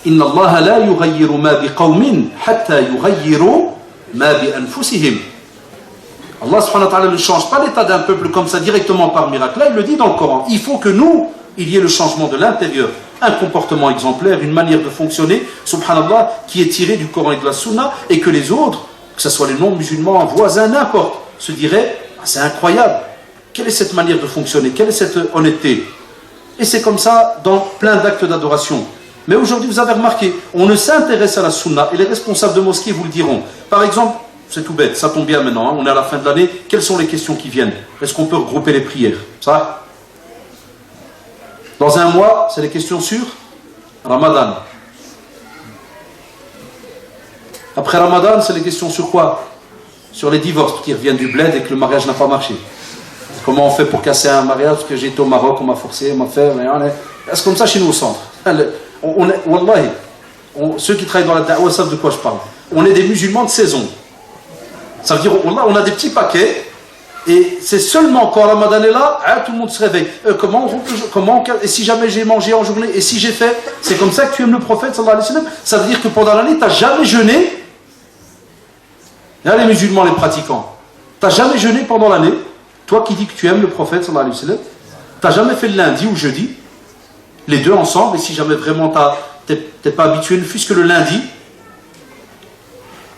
Inna Allah la yughayyiru ma bi qawmin hatta yughayyiru ma bi anfusihim. Allah subhanahu wa ta'ala ne change pas l'état d'un peuple comme ça directement par miracle. Là, il le dit dans le Coran. Il faut que nous, il y ait le changement de l'intérieur. Un comportement exemplaire, une manière de fonctionner, subhanallah, qui est tiré du Coran et de la Sunna, et que les autres, que ce soit les non-musulmans, voisins, n'importe, se diraient, ah, c'est incroyable. Quelle est cette manière de fonctionner? Quelle est cette honnêteté? Et c'est comme ça dans plein d'actes d'adoration. Mais aujourd'hui, vous avez remarqué, on ne s'intéresse à la Sunna, et les responsables de mosquées vous le diront. Par exemple, c'est tout bête, ça tombe bien maintenant, on est à la fin de l'année, quelles sont les questions qui viennent? Est-ce qu'on peut regrouper les prières? Ça? Dans un mois, c'est les questions sur Ramadan. Après Ramadan, c'est les questions sur quoi? Sur les divorces qui reviennent du bled et que le mariage n'a pas marché. Comment on fait pour casser un mariage? Parce que j'ai été au Maroc, on m'a forcé, on m'a fait... C'est comme ça chez nous au centre. Wallahi, ceux qui travaillent dans la da'wah savent de quoi je parle. On est des musulmans de saison. Ça veut dire, on a des petits paquets, et c'est seulement quand Ramadan est là, tout le monde se réveille. Et si jamais j'ai mangé en journée, et si j'ai fait, c'est comme ça que tu aimes le prophète, sallallahu alayhi wa sallam. Ça veut dire que pendant l'année, tu n'as jamais jeûné. Là, les musulmans, les pratiquants, tu n'as jamais jeûné pendant l'année. Toi qui dis que tu aimes le prophète, sallallahu alayhi wa sallam, tu n'as jamais fait le lundi ou jeudi, les deux ensemble, et si jamais vraiment tu n'es pas habitué, ne fût-ce que le lundi.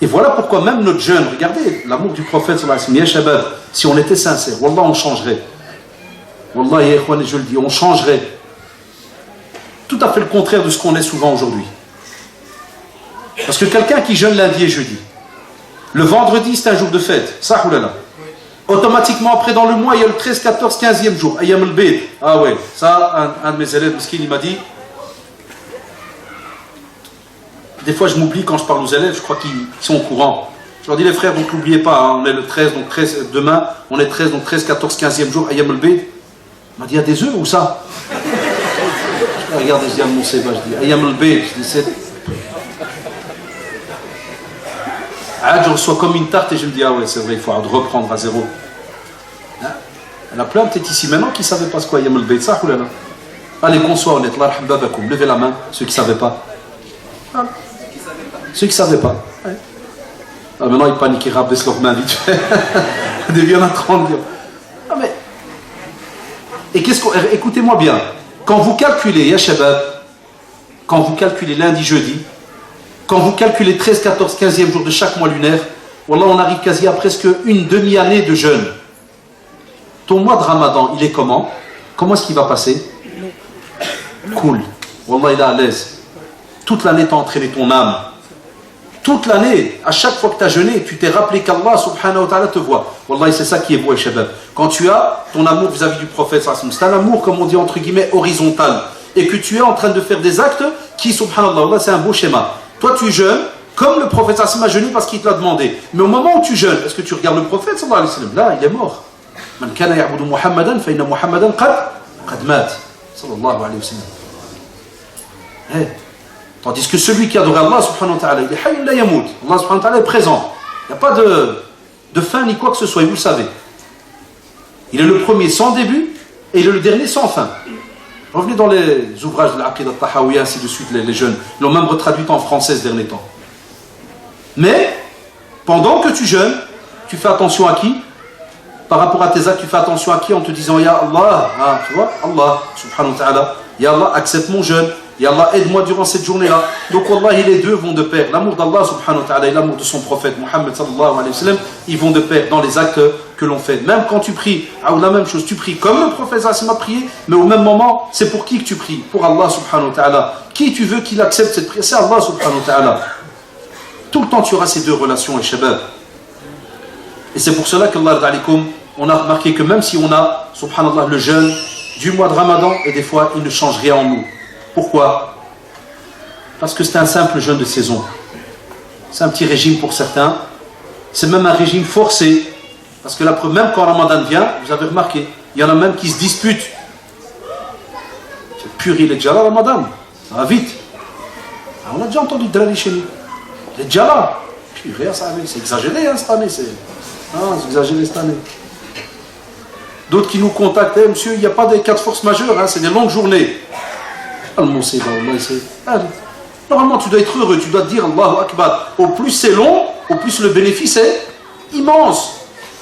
Et voilà pourquoi même notre jeune, regardez, l'amour du prophète, si on était sincère, wallah, on changerait. Wallah, ya ikhwan, je le dis, on changerait. Tout à fait le contraire de ce qu'on est souvent aujourd'hui. Parce que quelqu'un qui jeûne lundi et jeudi, le vendredi, c'est un jour de fête, ça, oulala. Automatiquement, après, dans le mois, il y a le 13, 14, 15e jour, Ayyam al-Bid. Ah ouais, ça, un de mes élèves, il m'a dit, des fois, je m'oublie quand je parle aux élèves, je crois qu'ils sont au courant. Je leur dis, les frères, donc n'oubliez pas, hein, on est le 13, donc 13, demain, on est 13, donc 13, 14, 15e jour, Ayyam al-Bid. Il m'a dit, il y a des œufs ou ça? Je regarde, je dis à mon Seba, je dis, Ayyam al-Bid, je dis, c'est... Ah, je reçois comme une tarte et je me dis, ah ouais, c'est vrai, il faut reprendre à zéro. Hein? Il y en a plein, peut-être ici maintenant, qui ne savaient pas ce qu'est Ayyam al-Bid, ça, ou là. Allez, qu'on soit honnête, levez la main, ceux qui ne savaient pas. Ah. Ceux qui ne savaient pas. Ouais. Alors maintenant, ils paniquent, ils rabaissent leurs mains vite fait. Ils deviennent en train de dire. Ah mais. Et écoutez-moi bien. Quand vous calculez, ya shabab, quand vous calculez lundi, jeudi, quand vous calculez 13, 14, 15e jour de chaque mois lunaire, wallah, on arrive quasi à presque une demi-année de jeûne. Ton mois de Ramadan, il est comment? Comment est-ce qu'il va passer? Cool. Wallah, il est à l'aise. Toute l'année, tu as entraîné ton âme. Toute l'année, à chaque fois que tu as jeûné, tu t'es rappelé qu'Allah subhanahu wa ta'ala te voit. Wallah, c'est ça qui est beau, shabab. Quand tu as ton amour vis-à-vis du prophète, c'est un amour, comme on dit entre guillemets, horizontal. Et que tu es en train de faire des actes qui, subhanallah, c'est un beau schéma. Toi, tu jeûnes, comme le prophète a jeûné parce qu'il te l'a demandé. Mais au moment où tu jeûnes, est-ce que tu regardes le prophète sallallahu alayhi wa sallam? Là, il est mort. Man kana ya'budu Muhammadan, fa inna Muhammadan qad mat. Sallallahu alayhi wa sallam. Tandis que celui qui adore Allah subhanahu wa ta'ala, il est hayy la yamout. Allah subhanahu wa ta'ala est présent. Il n'y a pas de fin ni quoi que ce soit, et vous le savez. Il est le premier sans début et il est le dernier sans fin. Revenez dans les ouvrages de l'Aqid al-Tahawiyya, ainsi de suite, les jeunes. Ils l'ont même retraduit en français ce dernier temps. Mais, pendant que tu jeûnes, tu fais attention à qui? Par rapport à tes actes, tu fais attention à qui en te disant Ya Allah, tu vois, Allah subhanahu wa ta'ala, Ya Allah, accepte mon jeûne. Ya Allah, aide-moi durant cette journée-là. Donc, wallahi, les deux vont de pair. L'amour d'Allah subhanahu wa ta'ala et l'amour de son prophète Muhammad sallallahu alayhi wa sallam, ils vont de pair dans les actes que l'on fait. Même quand tu pries, la même chose, tu pries comme le prophète a prié, mais au même moment, c'est pour qui que tu pries? Pour Allah subhanahu wa ta'ala. Qui tu veux qu'il accepte cette prière? C'est Allah subhanahu wa ta'ala. Tout le temps, tu auras ces deux relations, et shabab. Et c'est pour cela qu'Allah d'alikum, on a remarqué que même si on a, subhanallah, le jeûne du mois de Ramadan, et des fois, il ne change rien en nous. Pourquoi? Parce que c'est un simple jeûne de saison. C'est un petit régime pour certains. C'est même un régime forcé. Parce que même quand Ramadan vient, vous avez remarqué, il y en a même qui se disputent. C'est pur, il est déjà là, Ramadan. Ça va vite. On a déjà entendu Drali chez nous. Il est déjà là. Purée, c'est exagéré cette année. C'est exagéré cette année. D'autres qui nous contactent, monsieur, il n'y a pas de cas de force majeure, c'est des longues journées. Normalement, tu dois être heureux, tu dois te dire Allahu Akbar. Au plus c'est long, au plus le bénéfice est immense.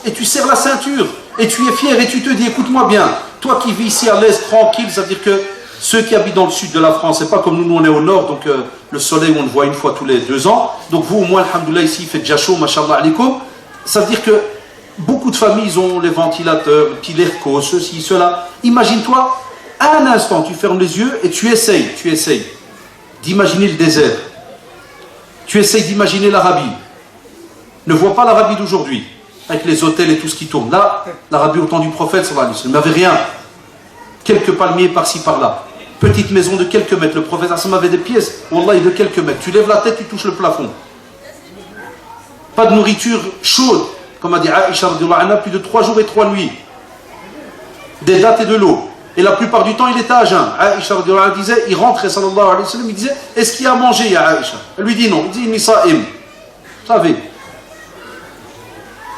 Et tu serres la ceinture, et tu es fier, et tu te dis écoute-moi bien, toi qui vis ici à l'est, tranquille, ça veut dire que ceux qui habitent dans le sud de la France, c'est pas comme nous on est au nord, donc le soleil on le voit une fois tous les 2 ans. Donc vous, au moins, alhamdoulilah, ici il fait déjà chaud, mashallah alaikum. Ça veut dire que beaucoup de familles ils ont les ventilateurs, puis l'airco, ceci, cela. Imagine-toi. Un instant, tu fermes les yeux et tu essayes d'imaginer le désert. Tu essayes d'imaginer l'Arabie. Ne vois pas l'Arabie d'aujourd'hui, avec les hôtels et tout ce qui tourne. Là, l'Arabie au temps du prophète, il n'avait rien. Quelques palmiers par-ci, par-là. Petite maison de quelques mètres. Le prophète avait des pièces, wallahi, de quelques mètres. Tu lèves la tête, tu touches le plafond. Pas de nourriture chaude, comme a dit Aïcha, plus de 3 jours et 3 nuits. Des dattes et de l'eau. Et la plupart du temps, il était à jeun. Aïcha disait, il rentrait, sallallahu alayhi wa sallam, il disait, est-ce qu'il y a à manger, ya Aïcha? Elle lui dit non. Il dit, inni sa'im. Vous savez.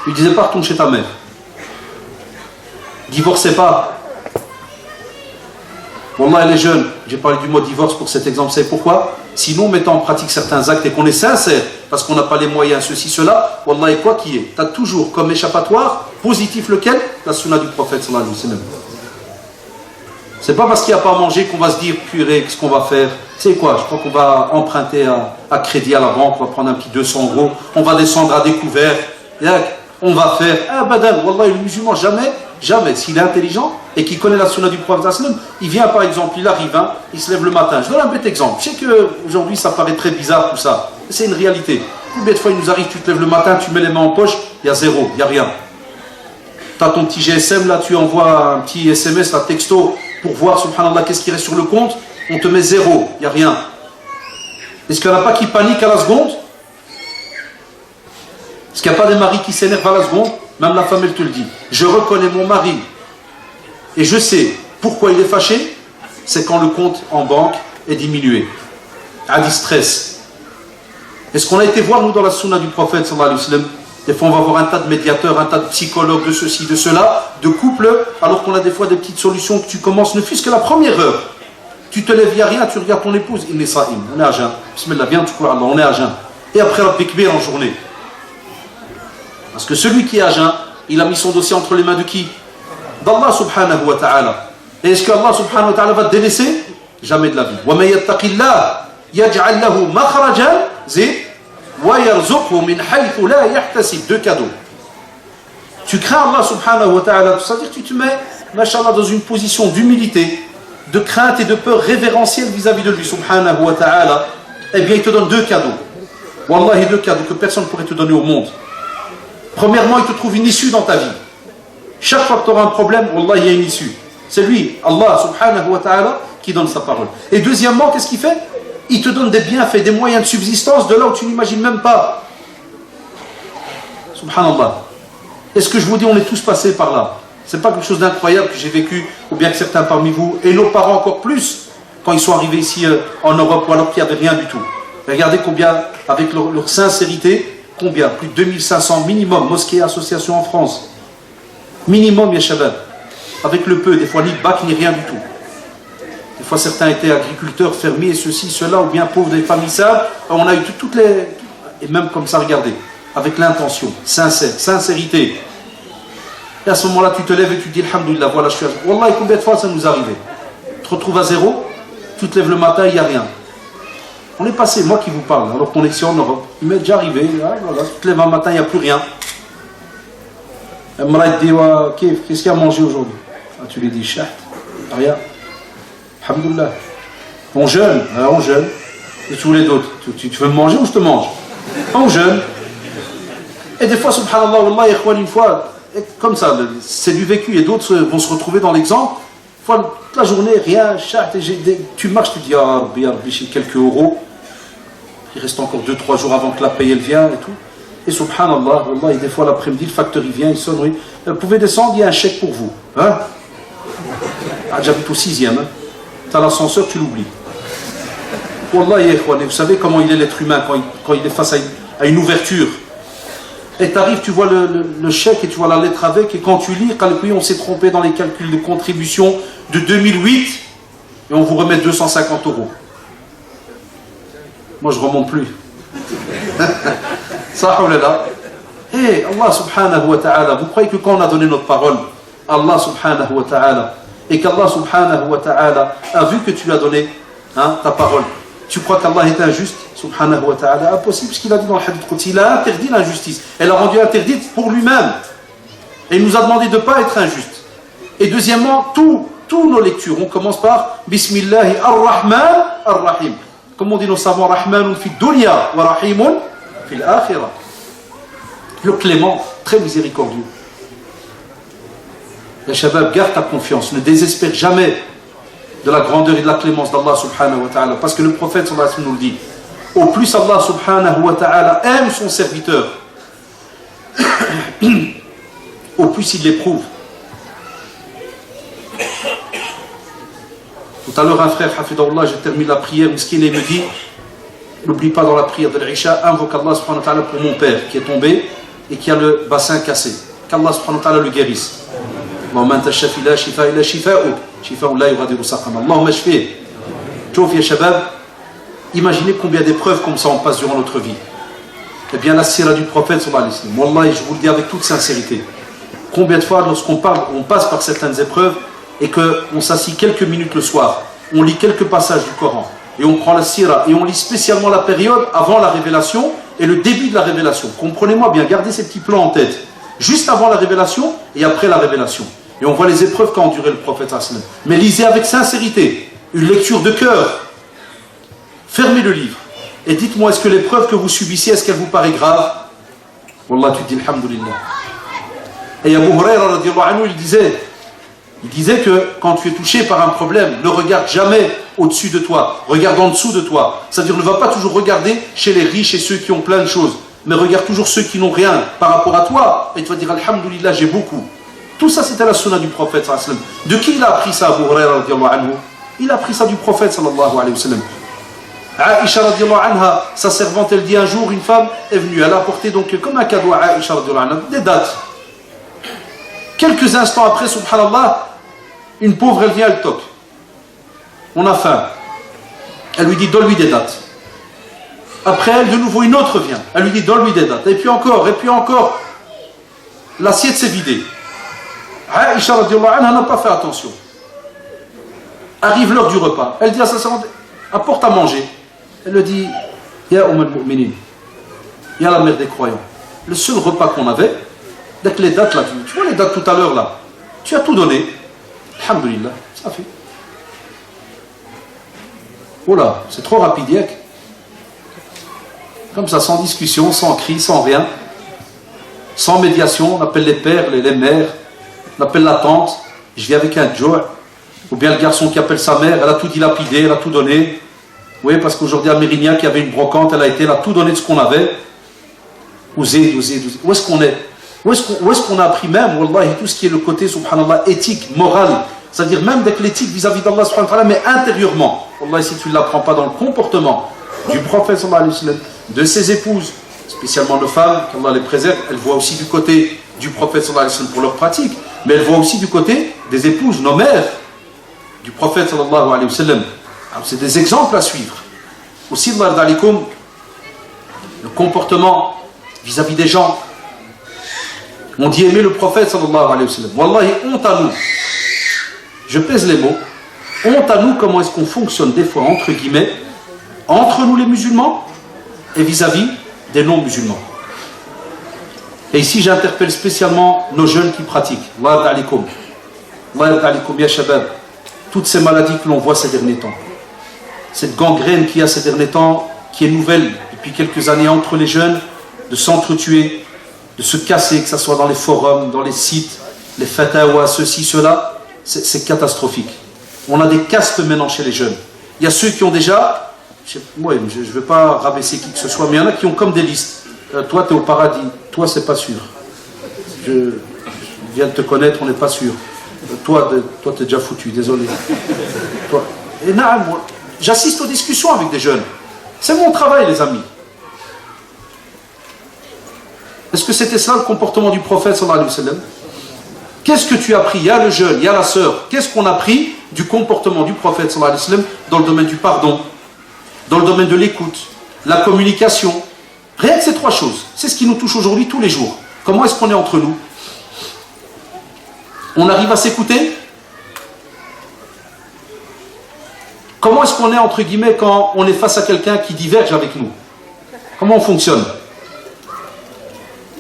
Il lui disait, pas retourne chez ta mère. Divorcez pas. Wallah, les jeunes, j'ai parlé du mot divorce pour cet exemple, c'est pourquoi? Sinon, mettant en pratique certains actes et qu'on est sincère, parce qu'on n'a pas les moyens, ceci, cela, wallah, et quoi qu'il y ait, tu as toujours comme échappatoire positif lequel? La sunna du prophète, sallallahu alayhi wa sallam. C'est pas parce qu'il n'y a pas à manger qu'on va se dire, purée, qu'est-ce qu'on va faire? Tu sais quoi, je crois qu'on va emprunter à crédit à la banque, on va prendre un petit 200 €, on va descendre à découvert, on va faire, badal, wallah, le musulman, jamais, s'il est intelligent et qu'il connaît la sunna du prophète, il vient par exemple, il arrive, il se lève le matin. Je donne un petit exemple. Je sais qu'aujourd'hui ça paraît très bizarre tout ça, mais c'est une réalité. Combien de fois il nous arrive, tu te lèves le matin, tu mets les mains en poche, il y a zéro, il n'y a rien. Tu as ton petit GSM là, tu envoies un petit SMS, un texto, pour voir, subhanallah, qu'est-ce qui reste sur le compte, on te met zéro, il n'y a rien. Est-ce qu'il n'y en a pas qui paniquent à la seconde? Est-ce qu'il n'y a pas des maris qui s'énervent à la seconde? Même la femme, elle te le dit. Je reconnais mon mari et je sais pourquoi il est fâché, c'est quand le compte en banque est diminué. À distress. Est-ce qu'on a été voir, nous, dans la sunna du prophète, sallallahu alayhi wa sallam? Des fois, on va voir un tas de médiateurs, un tas de psychologues, de ceci, de cela, de couples, alors qu'on a des fois des petites solutions que tu commences, ne fût-ce que la première heure. Tu te lèves, il n'y a rien, tu regardes ton épouse, il est sa'im, on est à jeun. Bismillah, viens, tu crois, on est à jeun. Et après Rabbi Kbir en journée. Parce que celui qui est à jeun, il a mis son dossier entre les mains de qui? D'Allah subhanahu wa ta'ala. Et est-ce que Allah subhanahu wa ta'ala va te délaisser? Jamais de la vie. وَمَن يَتَّقِ اللَّهَ يَجْعَلْ لَهُ مَخْرَجًا وَيَرْزُقْهُ مِنْ حَيْثُ لَا يَحْتَسِبْ. Deux cadeaux. Tu crains Allah subhanahu wa ta'ala, c'est-à-dire que tu te mets, mashallah, dans une position d'humilité, de crainte et de peur révérentielle vis-à-vis de lui subhanahu wa ta'ala. Eh bien, il te donne deux cadeaux. Wallahi, deux cadeaux que personne ne pourrait te donner au monde. Premièrement, il te trouve une issue dans ta vie. Chaque fois que tu auras un problème, Wallah, il y a une issue. C'est lui, Allah subhanahu wa ta'ala, qui donne sa parole. Et deuxièmement, qu'est-ce qu'il fait? Il te donne des bienfaits, des moyens de subsistance de là où tu n'imagines même pas. Subhanallah. Et ce que je vous dis, on est tous passés par là. Ce n'est pas quelque chose d'incroyable que j'ai vécu, ou bien que certains parmi vous, et nos parents encore plus, quand ils sont arrivés ici en Europe, ou alors qu'il n'y avait rien du tout. Regardez combien, avec leur sincérité, combien? Plus de 2500 minimum, mosquées, associations en France. Minimum, ya shabab. Avec le peu, des fois ni bac ni rien du tout. Des fois certains étaient agriculteurs, fermiers, ceci, cela, ou bien pauvres des familles simples. On a eu toutes les... Et même comme ça, regardez, avec l'intention, sincérité. Et à ce moment-là, tu te lèves et tu dis, alhamdoulilah, voilà, je suis à... Wallah, et combien de fois ça nous arrivait? Tu te retrouves à zéro, tu te lèves le matin, il n'y a rien. On est passé, moi qui vous parle, alors qu'on est ici en Europe. Il m'est déjà arrivé, voilà, tu te lèves un matin, il n'y a plus rien. Mra dit, qu'est-ce qu'il y a à manger aujourd'hui? Tu lui dis, shaht, rien. Alhamdoulilah. On jeûne, on jeûne. Et tu voulais d'autres? Tu veux me manger ou je te mange? On jeûne. Et des fois, subhanallah, wallah, ikhwan, une fois, comme ça, c'est du vécu, et d'autres vont se retrouver dans l'exemple. Une fois, toute la journée, rien, shaht, tu marches, tu dis, ah, Rabbi, j'ai quelques euros. Il reste encore 2-3 jours avant que la paye elle vienne et tout. Et subhanallah, wallah, et des fois l'après-midi, le facteur il vient, il sonne, oui. Vous pouvez descendre, il y a un chèque pour vous. Hein? Ah, j'habite au 6e. Hein? Tu as l'ascenseur, tu l'oublies. Wallah, vous savez comment il est l'être humain quand il est face à une ouverture. Et tu arrives, tu vois le chèque et tu vois la lettre avec, et quand tu lis, on s'est trompé dans les calculs de contribution de 2008, et on vous remet 250 euros. Moi, je ne remonte plus. Ça, là. Et Allah subhanahu wa ta'ala, vous croyez que quand on a donné notre parole, Allah subhanahu wa ta'ala, et qu'Allah subhanahu wa ta'ala a vu que tu lui as donné ta parole, tu crois qu'Allah est injuste, subhanahu wa ta'ala? Impossible, puisqu'il a dit dans le hadith Qudsi, il a interdit l'injustice. Elle l'a rendu interdite pour lui-même. Et il nous a demandé de ne pas être injuste. Et deuxièmement, tous nos lectures, on commence par Bismillahi ar-Rahman ar-Rahim. Comme on dit nos savants, Rahmanun fi dunya wa Rahimun fi l'akhirah. Le clément, très miséricordieux. Ya shabab, garde ta confiance, ne désespère jamais de la grandeur et de la clémence d'Allah subhanahu wa ta'ala, parce que le prophète sallallahu alayhi wa sallam nous le dit. Au plus Allah subhanahu wa ta'ala aime son serviteur, au plus il l'éprouve. Tout à l'heure, un frère, hafidahullah, je termine la prière, miskin, et me dit, n'oublie pas dans la prière de l'Isha, invoque Allah subhanahu wa ta'ala pour mon père qui est tombé et qui a le bassin cassé. Qu'Allah subhanahu wa ta'ala le guérisse. Allahumma anta shafi la shifa illa shifa'uk, shifa'u la yughadiru saqama. Allahumma shfi. Chouf ya shabab, imaginez combien d'épreuves comme ça on passe durant notre vie. Eh bien, la sira du prophète sallallahu alayhi wa sallam, wallahi, je vous le dis avec toute sincérité, combien de fois lorsqu'on parle, on passe par certaines épreuves et qu'on s'assit quelques minutes le soir, on lit quelques passages du Coran et on prend la sira et on lit spécialement la période avant la révélation et le début de la révélation. Comprenez-moi bien, gardez ces petits plans en tête. Juste avant la révélation et après la révélation. Et on voit les épreuves qu'a enduré le prophète sallallahu alayhi wa sallam. Mais lisez avec sincérité, une lecture de cœur. Fermez le livre et dites-moi, est-ce que l'épreuve que vous subissez, est-ce qu'elle vous paraît grave? Wallah, tu dis alhamdulillah. Et Abu Huraira radiallahu anhu, il disait que quand tu es touché par un problème, ne regarde jamais au-dessus de toi, regarde en dessous de toi. C'est-à-dire, ne va pas toujours regarder chez les riches et ceux qui ont plein de choses, mais regarde toujours ceux qui n'ont rien par rapport à toi, et tu vas dire alhamdulillah, j'ai beaucoup. Tout ça, c'était la sunna du prophète sallallahu alayhi wa sallam. De qui il a appris ça, Abu Huraira radiallahu anhu? Il a appris ça du prophète sallallahu alayhi wa sallam. Aïcha radiallahu anha, sa servante, elle dit un jour, une femme est venue, elle a apporté donc comme un cadeau à Aïcha radiallahu anha, des dates. Quelques instants après, subhanallah, une pauvre, elle vient, elle toque. On a faim. Elle lui dit, donne-lui des dates. Après elle, de nouveau, une autre vient. Elle lui dit, donne-lui des dates. Et puis encore, et puis encore. L'assiette s'est vidée. Aïcha radiallahu anha n'a pas fait attention. Arrive l'heure du repas. Elle dit à sa servante, apporte à manger. Elle lui dit, Ya al-Mu'minin, Ya la mère des croyants. Le seul repas qu'on avait, dès que les dates là, tu vois les dates tout à l'heure là, tu as tout donné. Alhamdulillah, ça fait. Oh là, c'est trop rapide, Yak. Comme ça, sans discussion, sans cri, sans rien, sans médiation, on appelle les pères, les mères, on appelle la tante, je viens avec un joie, ou bien le garçon qui appelle sa mère, elle a tout dilapidé, elle a tout donné. Oui, parce qu'aujourd'hui à Mérignac, il y avait une brocante, elle a tout donné de ce qu'on avait. Où est-ce qu'on est? Où est-ce qu'on a appris même, wallahi, tout ce qui est le côté, subhanallah, éthique, moral, c'est-à-dire même avec l'éthique vis-à-vis d'Allah, subhanahu wa ta'ala, mais intérieurement. Wallahi, si tu ne l'apprends pas dans le comportement du prophète, sallallahu alayhi wa sallam, de ses épouses, spécialement nos femmes, qu'Allah les préserve, elles voient aussi du côté du prophète, sallallahu alayhi wa sallam, pour leur pratique, mais elles voient aussi du côté des épouses, nos mères, du prophète, sallallahu alayhi wa sallam. Alors, c'est des exemples à suivre. Aussi, le comportement vis-à-vis des gens. On dit aimer le prophète sallallahu alayhi wa sallam. Wallahi, honte à nous. Je pèse les mots. Honte à nous comment est-ce qu'on fonctionne des fois, entre guillemets, entre nous les musulmans et vis-à-vis des non-musulmans. Et ici, j'interpelle spécialement nos jeunes qui pratiquent. Allah yarda alikum. Allah yarda alikum ya shabab. Toutes ces maladies que l'on voit ces derniers temps. Cette gangrène qu'il y a ces derniers temps, qui est nouvelle depuis quelques années entre les jeunes, de s'entretuer, de se casser, que ce soit dans les forums, dans les sites, les fatawas, ceci, cela, c'est catastrophique. On a des castes maintenant chez les jeunes. Il y a ceux qui ont déjà, je ne veux pas rabaisser qui que ce soit, mais il y en a qui ont comme des listes. Toi, tu es au paradis, toi, c'est pas sûr. Je viens de te connaître, on n'est pas sûr. Toi, tu es déjà foutu, désolé. Toi. Et j'assiste aux discussions avec des jeunes. C'est mon travail, les amis. Est-ce que c'était ça le comportement du prophète sallallahu alayhi wa sallam? Qu'est-ce que tu as appris? Il y a le jeune, il y a la sœur. Qu'est-ce qu'on a appris du comportement du prophète sallallahu alayhi wa sallam dans le domaine du pardon, dans le domaine de l'écoute, la communication? Rien que ces trois choses. C'est ce qui nous touche aujourd'hui tous les jours. Comment est-ce qu'on est entre nous? On arrive à s'écouter? Comment est-ce qu'on est, entre guillemets, quand on est face à quelqu'un qui diverge avec nous? Comment on fonctionne?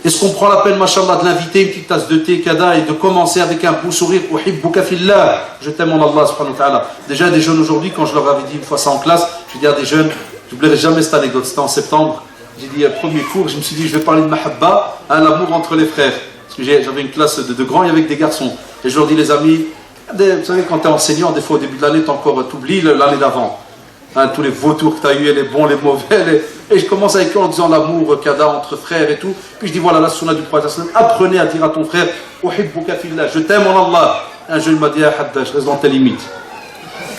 Est-ce qu'on prend la peine, machallah, de l'inviter, une petite tasse de thé, kada, et de commencer avec un beau sourire, uhibbuka fillah, je t'aime en Allah, subhanahu wa ta'ala. Déjà, des jeunes aujourd'hui, quand je leur avais dit une fois ça en classe, je dis à des jeunes, je n'oublierai jamais cette anecdote, c'était en septembre, j'ai dit, premier cours, je me suis dit, je vais parler de mahabba, l'amour entre les frères. Parce que j'avais une classe de grands et avec des garçons. Et je leur dis, les amis, vous savez, quand tu es enseignant, des fois au début de l'année, tu oublies l'année d'avant. Hein, tous les vautours que tu as eu, les bons, les mauvais. Et je commence avec eux en disant l'amour, kada, entre frères et tout. Puis je dis, voilà, la sunna du prophète, apprenez à dire à ton frère, uhibbuka fillah, je t'aime en Allah. Un jeune m'a dit, Haddash, reste dans tes limites.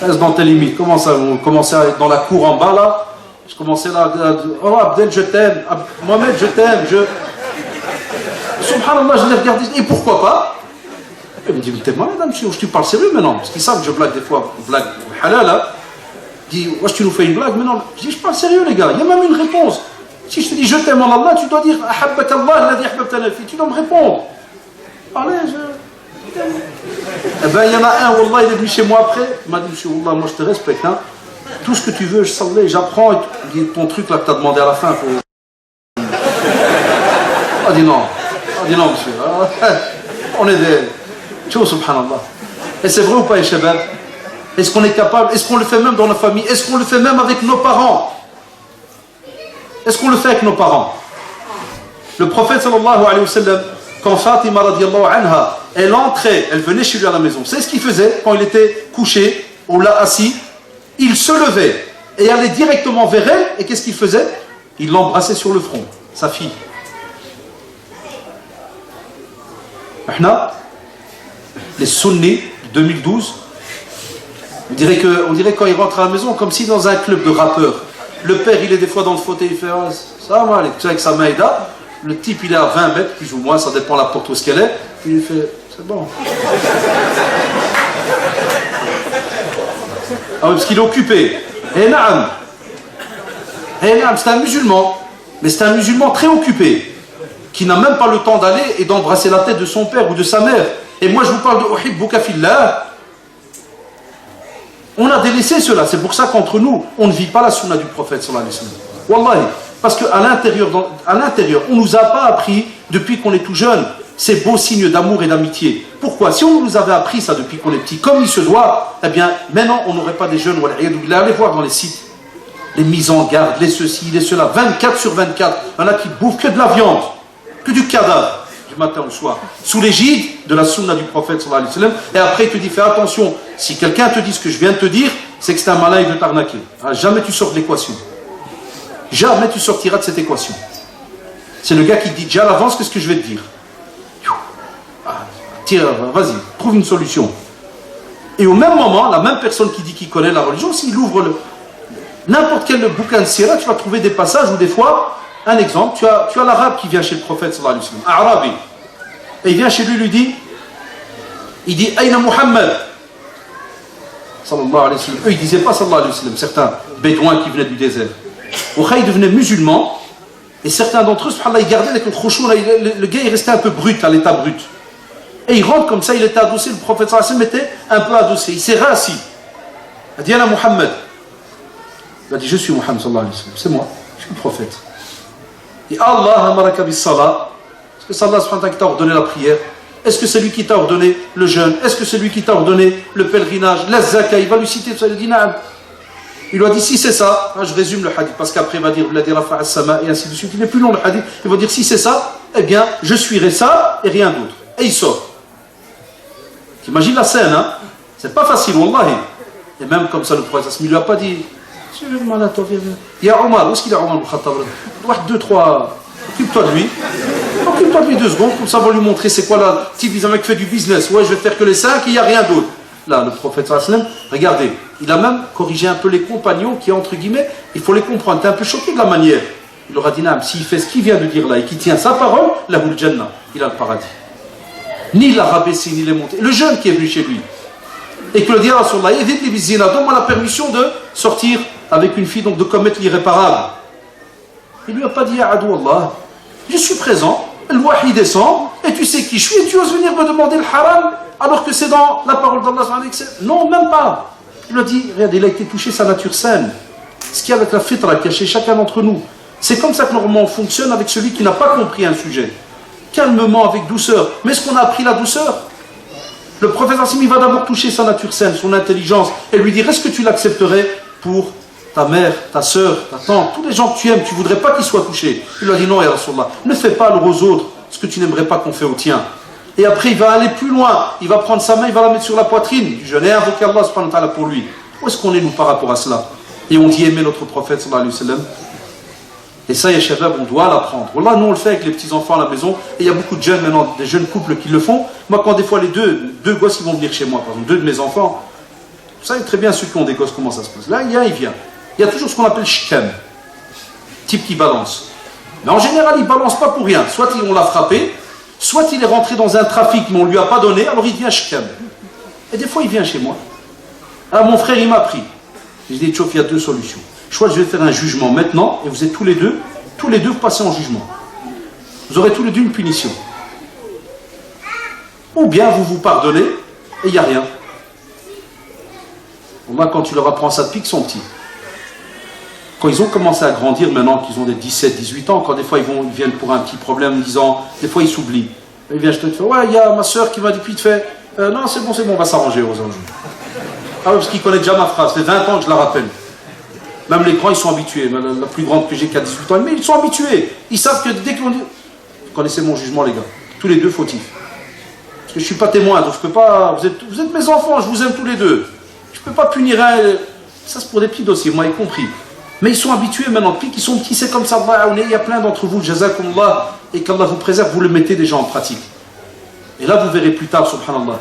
Reste dans tes limites. Comment ça, on commençait à être dans la cour en bas là. Je commençais là, oh Abdel, je t'aime. Mohamed, je t'aime. Subhanallah, je l'ai regardé, et pourquoi pas? Il me dit, mais t'es malade, monsieur, je te parle sérieux maintenant. Parce qu'ils savent que je blague des fois, blague halal, hein. Il dit, wesh, tu nous fais une blague, mais non. Je dis, je parle sérieux, les gars, il y a même une réponse. Si je te dis, je t'aime en Allah, tu dois dire, ahabbak Allah, alladhi ahbabtana fi. Tu dois me répondre. Allez, eh ben, il y en a un, wallah, il est venu chez moi après, il m'a dit, monsieur, wallah, moi je te respecte, hein. Tout ce que tu veux, je savais, j'apprends, et il dit, ton truc là que tu as demandé à la fin, faut... Ah, dit non. Ah, dit non, monsieur. On est des... Tchou, subhanallah. Et c'est vrai ou pas, les shabab? Est-ce qu'on est capable? Est-ce qu'on le fait même dans nos familles? Est-ce qu'on le fait même avec nos parents? Est-ce qu'on le fait avec nos parents? Le prophète sallallahu alayhi wa sallam, quand Fatima radiallahu anha, elle entrait, elle venait chez lui à la maison. C'est ce qu'il faisait quand il était couché ou là assis. Il se levait et allait directement vers elle. Et qu'est-ce qu'il faisait? Il l'embrassait sur le front, sa fille. Maintenant, les sunnis 2012, on dirait quand il rentre à la maison comme si dans un club de rappeurs. Le père il est des fois dans le fauteuil, il fait ça va, tu sais, avec sa maïda. Le type il est à 20 mètres, plus ou moins, ça dépend de la porte où ce qu'elle est. Puis il fait c'est bon. Ah oui, parce qu'il est occupé. Et naam. C'est un musulman, mais c'est un musulman très occupé, qui n'a même pas le temps d'aller et d'embrasser la tête de son père ou de sa mère. Et moi je vous parle de uhibbuka fillah. On a délaissé cela, c'est pour ça qu'entre nous, on ne vit pas la sunna du prophète sallallahu alayhi wa sallam. Wallahi, parce qu'à l'intérieur, on ne nous a pas appris, depuis qu'on est tout jeune, ces beaux signes d'amour et d'amitié. Pourquoi? Si on nous avait appris ça depuis qu'on est petit, comme il se doit, eh bien, maintenant, on n'aurait pas des jeunes, allez voir dans les sites, les mises en garde, les ceci, les cela, 24 sur 24, il y en a qui bouffent que de la viande, que du cadavre, du matin au soir, sous l'égide de la sunna du prophète sallallahu alayhi wa sallam. Et après, il te dit, fais attention, si quelqu'un te dit ce que je viens de te dire, c'est que c'est un malin, il veut t'arnaquer. Jamais tu sors de l'équation. Jamais tu sortiras de cette équation. C'est le gars qui dit déjà à l'avance qu'est-ce que je vais te dire. Tiens, vas-y, trouve une solution. Et au même moment, la même personne qui dit qu'il connaît la religion, s'il ouvre n'importe quel bouquin de sira, tu vas trouver des passages où des fois, un exemple, tu as l'arabe qui vient chez le prophète sallallahu alayhi wa sallam, arabe, et il vient chez lui, il dit Aïna Muhammad sallallahu alayhi wa sallam. Eux, ils disaient pas sallallahu alayhi wa sallam, certains bédouins qui venaient du désert. Au ils devenaient musulmans, et certains d'entre eux, subhanallah, ils gardaient avec le khushu, le gars il restait un peu brut, à l'état brut. Et il rentre comme ça, il était adossé, le prophète sallallahu alayhi wa sallam était un peu adossé, il s'est rassis. Il a dit Ana Muhammad. Il a dit je suis Muhammad sallallahu alayhi wa sallam, c'est moi, je suis le prophète. Et Allah amaraka bis salat. Est-ce que c'est Allah subhanahu wa ta'ala qui t'a ordonné la prière? Est-ce que c'est lui qui t'a ordonné le jeûne? Est-ce que c'est lui qui t'a ordonné le pèlerinage, la zaka? Il va lui citer ça, il dit Naam. Il lui a dit si c'est ça, je résume le hadith parce qu'après il va dire et ainsi de suite, il est plus long le hadith, il va dire si c'est ça, eh bien je suivrai ça et rien d'autre. Et il sort. T'imagines la scène, hein? C'est pas facile, wallahi. Et même comme ça le prophète, il lui a pas dit il y a Omar, où est-ce qu'il est Omar Khattab? 2, 3, occupe-toi de lui. Occupe-toi de lui 2 secondes, comme ça on va lui montrer c'est quoi la type, ils ont un mec qui fait du business, ouais je vais faire que les 5 et il n'y a rien d'autre. Là, le prophète sallallahu alayhi wa sallam, regardez, il a même corrigé un peu les compagnons qui, entre guillemets, il faut les comprendre. T'es un peu choqué de la manière. Il leur a dit, s'il fait ce qu'il vient de dire là et qu'il tient sa parole, lahul jannah, il a le paradis. Ni il l'a rabaissé, ni il est monté. Le jeune qui est venu chez lui, et qui le dit à Rasulullah, donne-moi la permission de sortir avec une fille, donc de commettre l'irréparable. Il lui a pas dit, Adou Allah, je suis présent, le wahi descend, et tu sais qui je suis, et tu oses venir me demander le haram alors que c'est dans la parole d'Allah. Non, même pas. Il a dit, regarde, il a été touché sa nature saine. Ce qu'il y a avec la fitra, qu'il y a chez chacun d'entre nous. C'est comme ça que normalement on fonctionne avec celui qui n'a pas compris un sujet. Calmement, avec douceur. Mais est-ce qu'on a appris la douceur? Le prophète il va d'abord toucher sa nature saine, son intelligence, et lui dire, est-ce que tu l'accepterais pour ta mère, ta soeur, ta tante, tous les gens que tu aimes, tu ne voudrais pas qu'ils soient touchés? Il lui a dit, non, ya Rasulallah, ne fais pas alors aux autres ce que tu n'aimerais pas qu'on fait au tien. Et après, il va aller plus loin. Il va prendre sa main, il va la mettre sur la poitrine du jeune et invoquer Allah subhanahu wa ta'ala pour lui. Où est-ce qu'on est, nous, par rapport à cela? Et on dit aimer notre prophète, sallallahu alayhi wa sallam. Et ça, ya shabab, on doit l'apprendre. Voilà, nous, on le fait avec les petits-enfants à la maison. Et il y a beaucoup de jeunes maintenant, des jeunes couples qui le font. Moi, quand des fois, les deux gosses, ils vont venir chez moi, par exemple, 2 de mes enfants, vous savez très bien, ceux qui ont des gosses, comment ça se passe. Là, il vient. Il y a toujours ce qu'on appelle shikam, type qui balance. Mais en général, il ne balance pas pour rien. Soit on l'a frappé, soit il est rentré dans un trafic, mais on ne lui a pas donné, alors il vient shikam. Et des fois, il vient chez moi. Alors, mon frère, il m'a pris. J'ai dit, Tchouf, il y a 2 solutions. Soit je vais faire un jugement maintenant, et vous êtes tous les deux, vous passez en jugement. Vous aurez tous les deux une punition. Ou bien vous vous pardonnez, et il n'y a rien. Moi, quand tu leur apprends ça depuis qu'ils sont petits. Quand ils ont commencé à grandir, maintenant qu'ils ont des 17, 18 ans, quand des fois ils viennent pour un petit problème, disant, des fois ils s'oublient. Ils viennent, je te fais, ouais, il y a ma soeur qui m'a dit, puis te fait, non, c'est bon, on va s'arranger aux anges. Ah oui, parce qu'ils connaissent déjà ma phrase, ça fait 20 ans que je la rappelle. Même les grands, ils sont habitués. La plus grande que j'ai qui a 18 ans, mais ils sont habitués. Ils savent que dès qu'on dit... Vous connaissez mon jugement, les gars. Tous les deux fautifs. Parce que je ne suis pas témoin, donc je peux pas... Vous êtes mes enfants, je vous aime tous les deux. Je ne peux pas punir un... Ça, c'est pour des petits dossiers, moi y compris. Mais ils sont habitués maintenant. Depuis qu'ils sont petits, c'est comme ça. Il y a plein d'entre vous, jazakumullah, et qu'Allah vous préserve, vous le mettez déjà en pratique. Et là, vous verrez plus tard, subhanallah.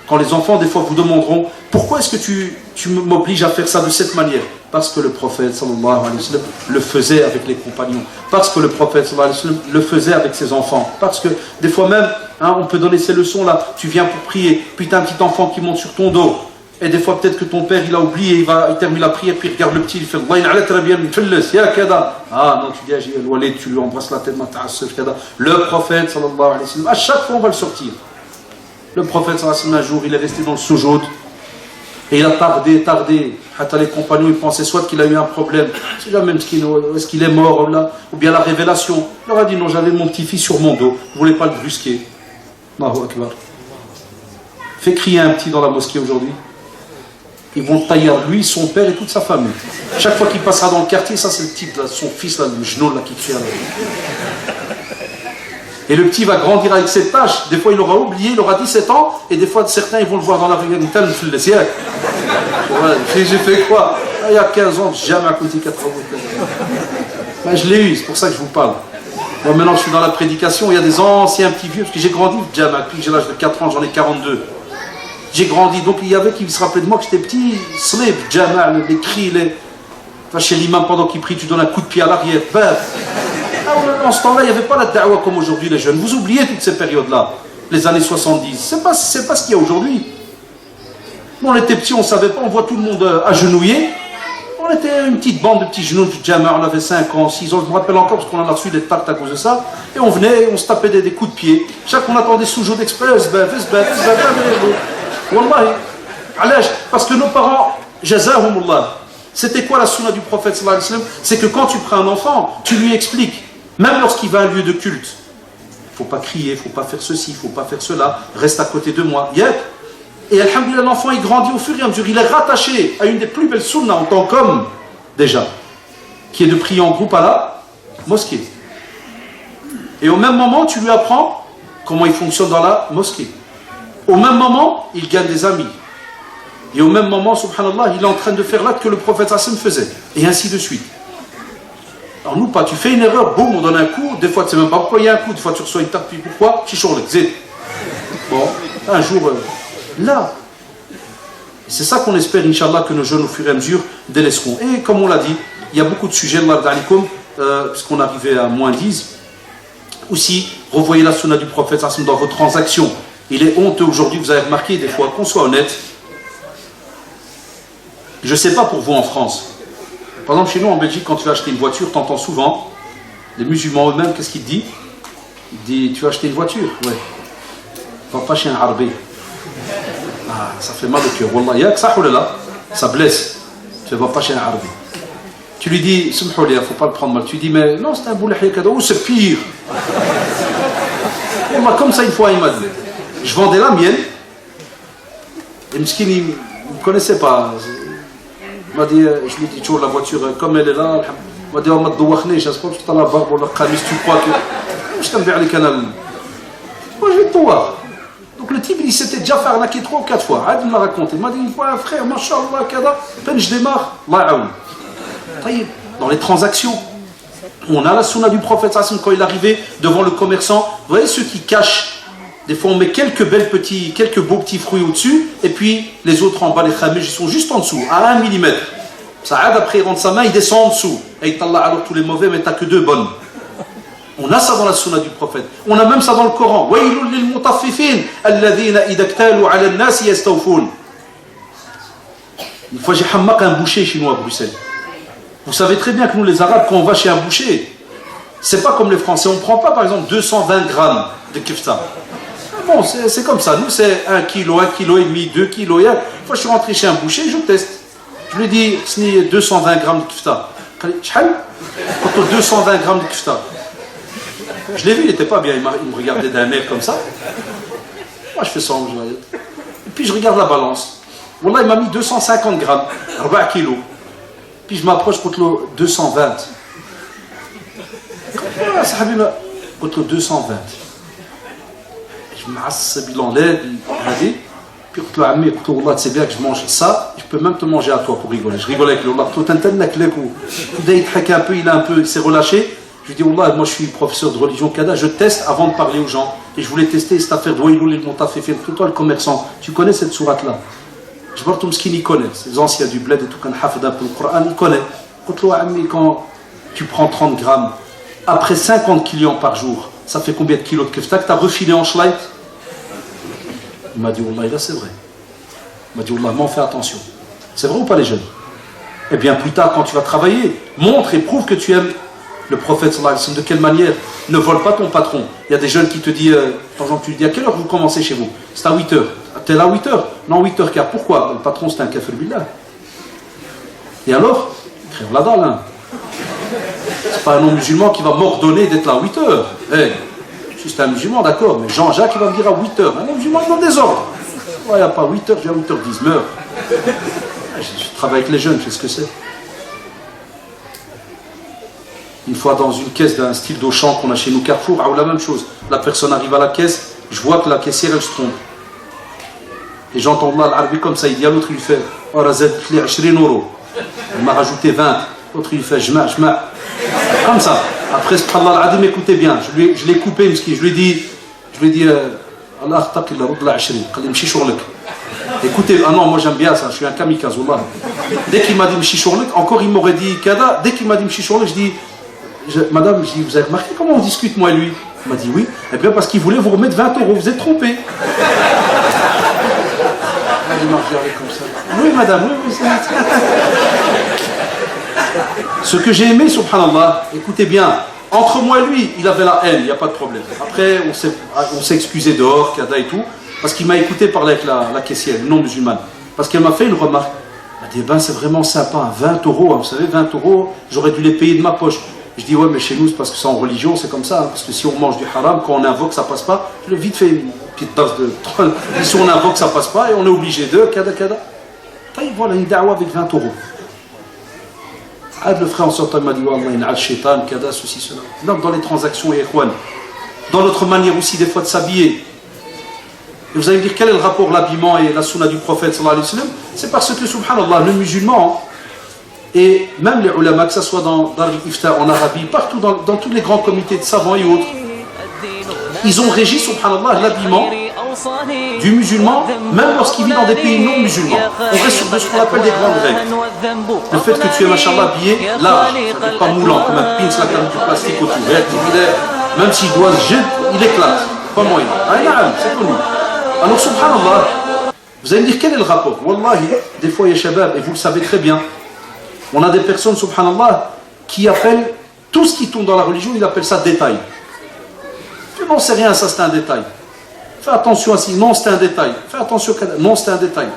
Quand les enfants, des fois, vous demanderont pourquoi est-ce que tu m'obliges à faire ça de cette manière? Parce que le prophète, sallallahu alayhi wa sallam, le faisait avec les compagnons. Parce que le prophète, sallallahu alayhi wa sallam, le faisait avec ses enfants. Parce que, des fois même, on peut donner ces leçons-là. Tu viens pour prier, puis tu as un petit enfant qui monte sur ton dos. Et des fois, peut-être que ton père, il a oublié, il termine la prière, puis il regarde le petit, il fait ah non, tu dis à Walid, tu lui embrasses la tête, le prophète, sallallahu alayhi wa sallam, à chaque fois, on va le sortir. Le prophète, sallallahu alayhi wa sallam, un jour, il est resté dans le soujoud, et il a tardé. Hatta les compagnons, ils pensaient soit qu'il a eu un problème, c'est jamais est-ce qu'il est mort, là, ou bien la révélation. Il leur a dit non, j'avais mon petit-fils sur mon dos, je ne voulais pas le brusquer. Allahu Akbar. Fais crier un petit dans la mosquée aujourd'hui. Ils vont tailler lui, son père et toute sa famille. Chaque fois qu'il passera dans le quartier, ça c'est le type, là, son fils, là, le genou là, qui crie. Et le petit va grandir avec cette tâche. Des fois, il aura oublié, il aura 17 ans, et des fois, certains, ils vont le voir dans la rue. J'ai fait quoi? Il y a 15 ans, jamais à côté 80. Ben, je l'ai eu, c'est pour ça que je vous parle. Moi, maintenant, je suis dans la prédication, il y a des anciens petits vieux, parce que j'ai grandi, jamais, depuis que j'ai l'âge de 4 ans, j'en ai 42. J'ai grandi, donc il y avait qui se rappelaient de moi que j'étais petit, slip, jama, les cris, enfin, chez l'imam pendant qu'il prie, tu donnes un coup de pied à l'arrière, en ce temps-là, il n'y avait pas la da'wa comme aujourd'hui, les jeunes. Vous oubliez toutes ces périodes-là, les années 70. C'est pas ce qu'il y a aujourd'hui. Nous, on était petits, on ne savait pas, on voit tout le monde agenouillé. On était une petite bande de petits genoux de jama, on avait 5 ans, 6 ans, je me rappelle encore parce qu'on en a reçu des tartes à cause de ça. Et on venait, on se tapait des coups de pied. Chaque fois, on attendait sous-jour d'express, Wallahi, parce que nos parents, jazahumullah, c'était quoi la sunna du prophète sallallahu alayhi wa sallam? C'est que quand tu prends un enfant, tu lui expliques, même lorsqu'il va à un lieu de culte, il ne faut pas crier, il ne faut pas faire ceci, il ne faut pas faire cela, reste à côté de moi. Et alhamdoulilah, l'enfant il grandit au fur et à mesure, il est rattaché à une des plus belles sunnas en tant qu'homme, déjà, qui est de prier en groupe à la mosquée. Et au même moment, tu lui apprends comment il fonctionne dans la mosquée. Au même moment, il gagne des amis. Et au même moment, subhanallah, il est en train de faire l'acte que le prophète Hassan faisait. Et ainsi de suite. Alors nous, pas, tu fais une erreur, boum, on donne un coup. Des fois, tu ne sais même pas pourquoi il y a un coup. Des fois, tu reçois une tape, puis pourquoi? Bon, un jour, là. C'est ça qu'on espère, Inch'Allah, que nos jeunes, au fur et à mesure, délaisseront. Et comme on l'a dit, il y a beaucoup de sujets, puisqu'on arrivait à moins 10. Aussi, revoyez la sunna du prophète Hassan dans vos transactions. Il est honteux aujourd'hui, vous avez remarqué des fois, qu'on soit honnête. Je ne sais pas pour vous en France. Par exemple, chez nous en Belgique, quand tu vas acheter une voiture, tu entends souvent les musulmans eux-mêmes, qu'est-ce qu'ils disent? Ils disent, tu vas acheter une voiture? Ouais. Va pas chez un Arabé. Ah, ça fait mal au cœur. Wallah, yak, ça, ça blesse. Tu ne vas pas chez un Arabé. Tu lui dis, il ne faut pas le prendre mal. Tu lui dis, mais non, c'est un boulet cadeau, ou c'est pire. Wallah, comme ça, une fois, il m'a dit. Je vendais la mienne, et Mskin, il ne me connaissait pas. Il m'a dit, je lui dis toujours la voiture comme elle est là. Il m'a dit, on m'a douachné, je sais pas, parce que tu as la barbe ou la camis, tu crois que. Je t'enverrai les canals. Moi, je vais te voir. Donc le type, il s'était déjà fait arnaquer 3 ou 4 fois. Il me l'a raconté. Il m'a dit une fois, frère, mashallah, kada, peine je démarre, dans les transactions. On a la sunna du prophète quand il arrivait devant le commerçant. Vous voyez ceux qui cachent. Des fois, on met quelques beaux petits fruits au-dessus, et puis les autres en bas, les khamij, ils sont juste en dessous, à 1 mm. Saad, après, il rentre sa main, il descend en dessous. Et il alors tous les mauvais, mais t'as que 2 bonnes. On a ça dans la sunna du prophète. On a même ça dans le Coran. Waylul lil mutaffifin, alladhina idha iktalu ala an-nas yastawfun. Une fois, j'ai hammak un boucher chez nous à Bruxelles. Vous savez très bien que nous, les Arabes, quand on va chez un boucher, c'est pas comme les Français. On ne prend pas, par exemple, 220 grammes de kifta. Bon, c'est comme ça. Nous, c'est 1 kilo, 1,5 kg, 2 kilos. Une fois, je suis rentré chez un boucher, je teste. Je lui ai dit, c'est 220 grammes de kifta. Il m'a dit, 220 grammes de kifta. Je l'ai vu, il n'était pas bien. Il me regardait d'un air comme ça. Moi, je fais ça. Et puis, je regarde la balance. Wallah, il m'a mis 250 grammes, 4 kilos. Puis, je m'approche contre le 220. Ah, sahabi, contre le 220. Je m'asseb, il enlève, il m'a dit. Puis, je lui ai dit, Wallah, tu sais bien que je mange ça, je peux même te manger à toi pour rigoler. Je rigolais avec lui. Wallah, tout un peu, il s'est relâché. Je lui dis, Wallah, moi je suis professeur de religion Kada, je teste avant de parler aux gens. Et je voulais tester cette affaire de Waylul lil mutaffifin. Toi, le commerçant, tu connais cette sourate-là? Je vois tout ce qu'il y connaît. Les anciens du bled et tout, quand hafid un peu le Coran, il connaît. Quand tu prends 30 grammes, après 50 clients par jour, ça fait combien de kilos de kefta que tu as refilé en schleit? Il m'a dit, Wallah, là c'est vrai. Il m'a dit, Wallah, m'en fais attention. C'est vrai ou pas les jeunes? Et bien plus tard, quand tu vas travailler, montre et prouve que tu aimes le prophète sallallahu alayhi wa sallam. De quelle manière? Ne vole pas ton patron. Il y a des jeunes qui te disent, par exemple, tu lui dis, à quelle heure vous commencez chez vous? C'est à 8h. T'es là à 8h? Non, 8h15. Pourquoi? Le patron, c'est un kafir billah. Et alors? Crève la dalle, hein. C'est pas un non-musulman qui va m'ordonner d'être là à 8h. Hey, si c'est un musulman, d'accord, mais Jean-Jacques, il va me dire à 8h. Un non-musulman, il me désordre. Il n'y a pas 8h, j'ai à 8h10, meurs. Je travaille avec les jeunes, je sais ce que c'est. Une fois dans une caisse d'un style d'Auchan qu'on a chez nous Carrefour, la même chose. La personne arrive à la caisse, je vois que la caissière elle se trompe. Et j'entends là l'arabe comme ça, il dit à l'autre, il fait oh, elle m'a rajouté 20. L'autre il fait jma'. Comme ça. Après, subhanallah al-adim, écoutez bien, je l'ai coupé, je lui ai dit Allah taqil rud la 20. قال لي مشي شغلك. Écoutez, ah non, moi j'aime bien ça, je suis un kamikaze, wallah. Dès qu'il m'a dit mchi shorlek, encore il m'aurait dit kada, dès qu'il m'a dit mchi shorlek, je dis madame, je dis, vous avez remarqué comment on discute moi et lui? Il m'a dit oui. Eh bien parce qu'il voulait vous remettre 20 €, vous êtes trompé. Il m'a regardé comme ça. Oui madame, oui, ce que j'ai aimé, subhanallah, écoutez bien, entre moi et lui, il avait la haine, il n'y a pas de problème. Après, on s'est excusé dehors, kada et tout, parce qu'il m'a écouté parler avec la caissière, non musulmane. Parce qu'elle m'a fait une remarque. Elle m'a dit, ben c'est vraiment sympa, 20 €, hein, vous savez, 20 €, j'aurais dû les payer de ma poche. Je dis, ouais, mais chez nous, c'est parce que c'est en religion, c'est comme ça, hein, parce que si on mange du haram, quand on invoque, ça passe pas, je l'ai vite fait une petite tasse de... Et si on invoque, ça passe pas, et on est obligé de, kada. Voilà, une da'wa avec 20 €. Le frère en sortant, il m'a dit, Wallah, il y a shaitan, kada, ceci, cela. Donc, dans les transactions, et dans notre manière aussi, des fois, de s'habiller. Et vous allez me dire, quel est le rapport, l'habillement et la sunna du prophète, sallallahu alayhi wa sallam? C'est parce que, subhanallah, le musulman, et même les ulama, que ce soit dans l'Ifta, en Arabie, partout, dans tous les grands comités de savants et autres, ils ont régi, subhanallah, l'habillement du musulman, même lorsqu'il vit dans des pays non musulmans. On reste sur ce qu'on appelle des grandes règles. Le fait que tu es, machallah, habillé, large, ça n'est pas moulant, comme un pins, là, comme du plastique autour. Même s'il doit se jeter, il éclate. Pas moyen. C'est connu. Alors, subhanallah, vous allez me dire, quel est le rapport? Wallahi, des fois, il y a shabab, et vous le savez très bien, on a des personnes, subhanallah, qui appellent tout ce qui tourne dans la religion, ils appellent ça détail. Non, c'est rien, ça c'est un détail. Fais attention à ça, non, c'est un détail. Fais attention, non, c'est un détail.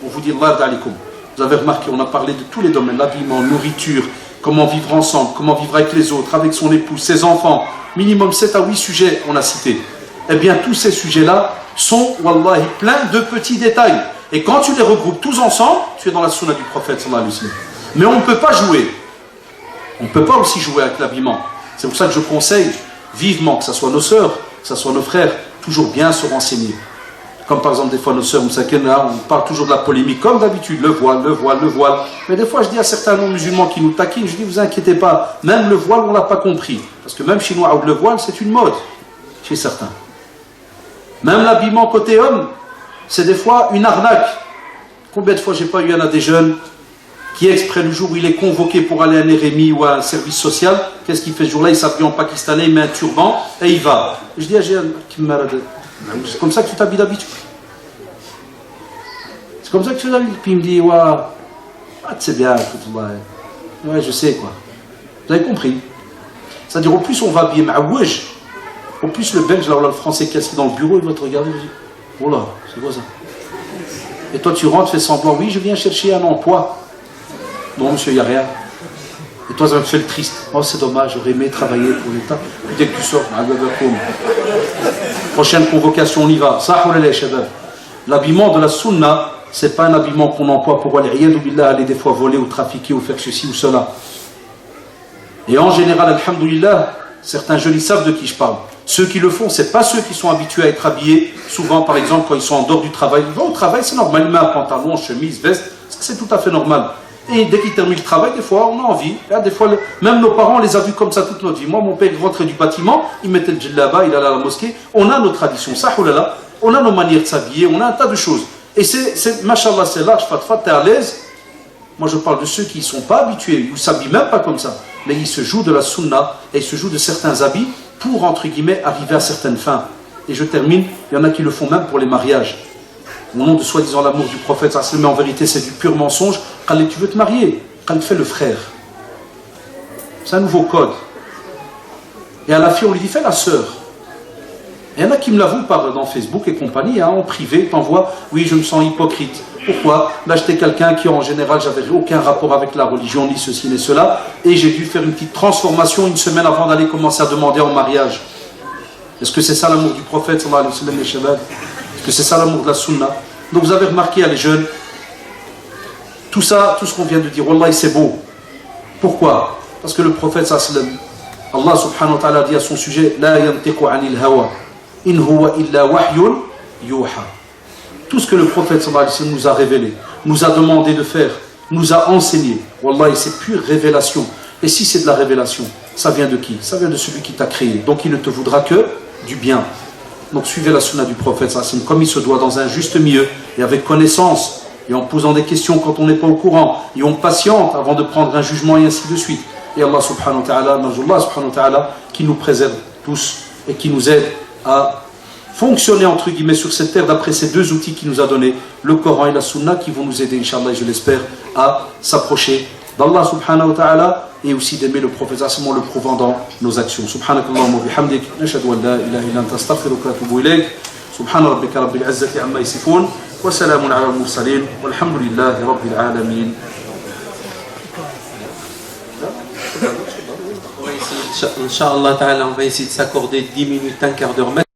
On vous dit, Allah d'alikum. Vous avez remarqué, on a parlé de tous les domaines, l'habillement, nourriture, comment vivre ensemble, comment vivre avec les autres, avec son épouse, ses enfants. Minimum 7 à 8 sujets, on a cité. Eh bien, tous ces sujets-là sont, wallahi, pleins de petits détails. Et quand tu les regroupes tous ensemble, tu es dans la sunna du prophète, sallallahu alayhi wa sallam. Mais on ne peut pas jouer. On ne peut pas aussi jouer avec l'habillement. C'est pour ça que je conseille vivement, que ce soit nos sœurs, que ce soit nos frères, toujours bien se renseigner. Comme par exemple des fois nos sœurs, on parle toujours de la polémique, comme d'habitude, le voile. Mais des fois je dis à certains non-musulmans qui nous taquinent, je dis, vous inquiétez pas, même le voile on ne l'a pas compris. Parce que même chez nous, le voile c'est une mode, chez certains. Même l'habillement côté homme, c'est des fois une arnaque. Combien de fois j'ai pas eu un des jeunes qui exprès le jour où il est convoqué pour aller à un RMI ou à un service social, qu'est-ce qu'il fait ce jour-là? Il s'habille en pakistanais, il met un turban et il va. Je dis à Géan, c'est comme ça que tu t'habilles d'habitude. C'est comme ça que tu t'habilles. Puis il me dit, ouais, c'est bien, ouais, je sais quoi. Vous avez compris? C'est-à-dire, au plus on va habiller ma'ouaj, au plus le belge, là, le français qui est assis dans le bureau, il va te regarder et il dit, oh là, c'est quoi ça? Et toi tu rentres, fais semblant, oui, je viens chercher un emploi. Non, monsieur, il n'y a rien. Et toi, ça me fait le triste. Oh, c'est dommage, j'aurais aimé travailler pour l'État. Dès que tu sors, prochaine convocation, on y va. L'habillement de la sunna, ce n'est pas un habillement qu'on emploie pour aller des fois voler ou trafiquer ou faire ceci ou cela. Et en général, alhamdoulilah, certains jeunes, ils savent de qui je parle. Ceux qui le font, ce n'est pas ceux qui sont habitués à être habillés. Souvent, par exemple, quand ils sont en dehors du travail, ils vont au travail, c'est normal, ils mettent un pantalon, chemise, veste, c'est tout à fait normal. Et dès qu'ils terminent le travail, des fois, on a envie. Des fois, même nos parents, on les a vus comme ça toute notre vie. Moi, mon père rentrait du bâtiment, il mettait le djellaba, il allait à la mosquée. On a nos traditions, ça, on a nos manières de s'habiller, on a un tas de choses. Et c'est machallah, c'est large, fatfat, t'es à l'aise. Moi, je parle de ceux qui ne sont pas habitués, ils ne s'habillent même pas comme ça. Mais ils se jouent de la sunna et ils se jouent de certains habits pour, entre guillemets, arriver à certaines fins. Et je termine, il y en a qui le font même pour les mariages. au nom de soi-disant l'amour du prophète, mais en vérité c'est du pur mensonge. Khalid, tu veux te marier? Khalid fait le frère. C'est un nouveau code. Et à la fille, on lui dit fais la sœur. Il y en a qui me l'avouent dans Facebook et compagnie, en privé, t'envoient, oui, je me sens hypocrite. Pourquoi? Là, j'étais quelqu'un qui, en général, j'avais aucun rapport avec la religion, ni ceci, ni cela, et j'ai dû faire une petite transformation une semaine avant d'aller commencer à demander en mariage. Est-ce que c'est ça l'amour du prophète, sallallahu alayhi wa sallam, les shabab? Est-ce que c'est ça l'amour de la sunna? Donc vous avez remarqué, les jeunes, tout ça, tout ce qu'on vient de dire, wallahi, c'est beau. Pourquoi? Parce que le prophète, sallallahu alayhi wa sallam, Allah subhanahu wa ta'ala dit à son sujet, la yantiqu anil hawa. In huwa illa wahyun yuha. Tout ce que le prophète sallallahu alayhi wa sallam nous a révélé, nous a demandé de faire, nous a enseigné, wallahi, c'est pure révélation. Et si c'est de la révélation, ça vient de qui? Ça vient de celui qui t'a créé. Donc il ne te voudra que du bien. Donc suivez la sunna du prophète sallallahu alayhi wa sallam comme il se doit, dans un juste milieu et avec connaissance, et en posant des questions quand on n'est pas au courant, et on patiente avant de prendre un jugement, et ainsi de suite. Et Allah subhanahu wa ta'ala, qui nous préserve tous et qui nous aide à fonctionner entre guillemets sur cette terre d'après ces deux outils qu'il nous a donnés, le Coran et la Sunna, qui vont nous aider, Inch'Allah, et je l'espère, à s'approcher d'Allah subhanahu wa ta'ala et aussi d'aimer le prophète, en le prouvant dans nos actions. Subhanakallahumma wa bihamdik, nashhadu an la ilaha illa anta, astaghfiruka wa atubu ilayk. Subhana rabbika rabbil izzati amma yasifun, wa salamun ala al-mursalin, walhamdulillahi rabbil alamin. Inch'Allah, on va essayer de s'accorder 10 minutes, un quart d'heure.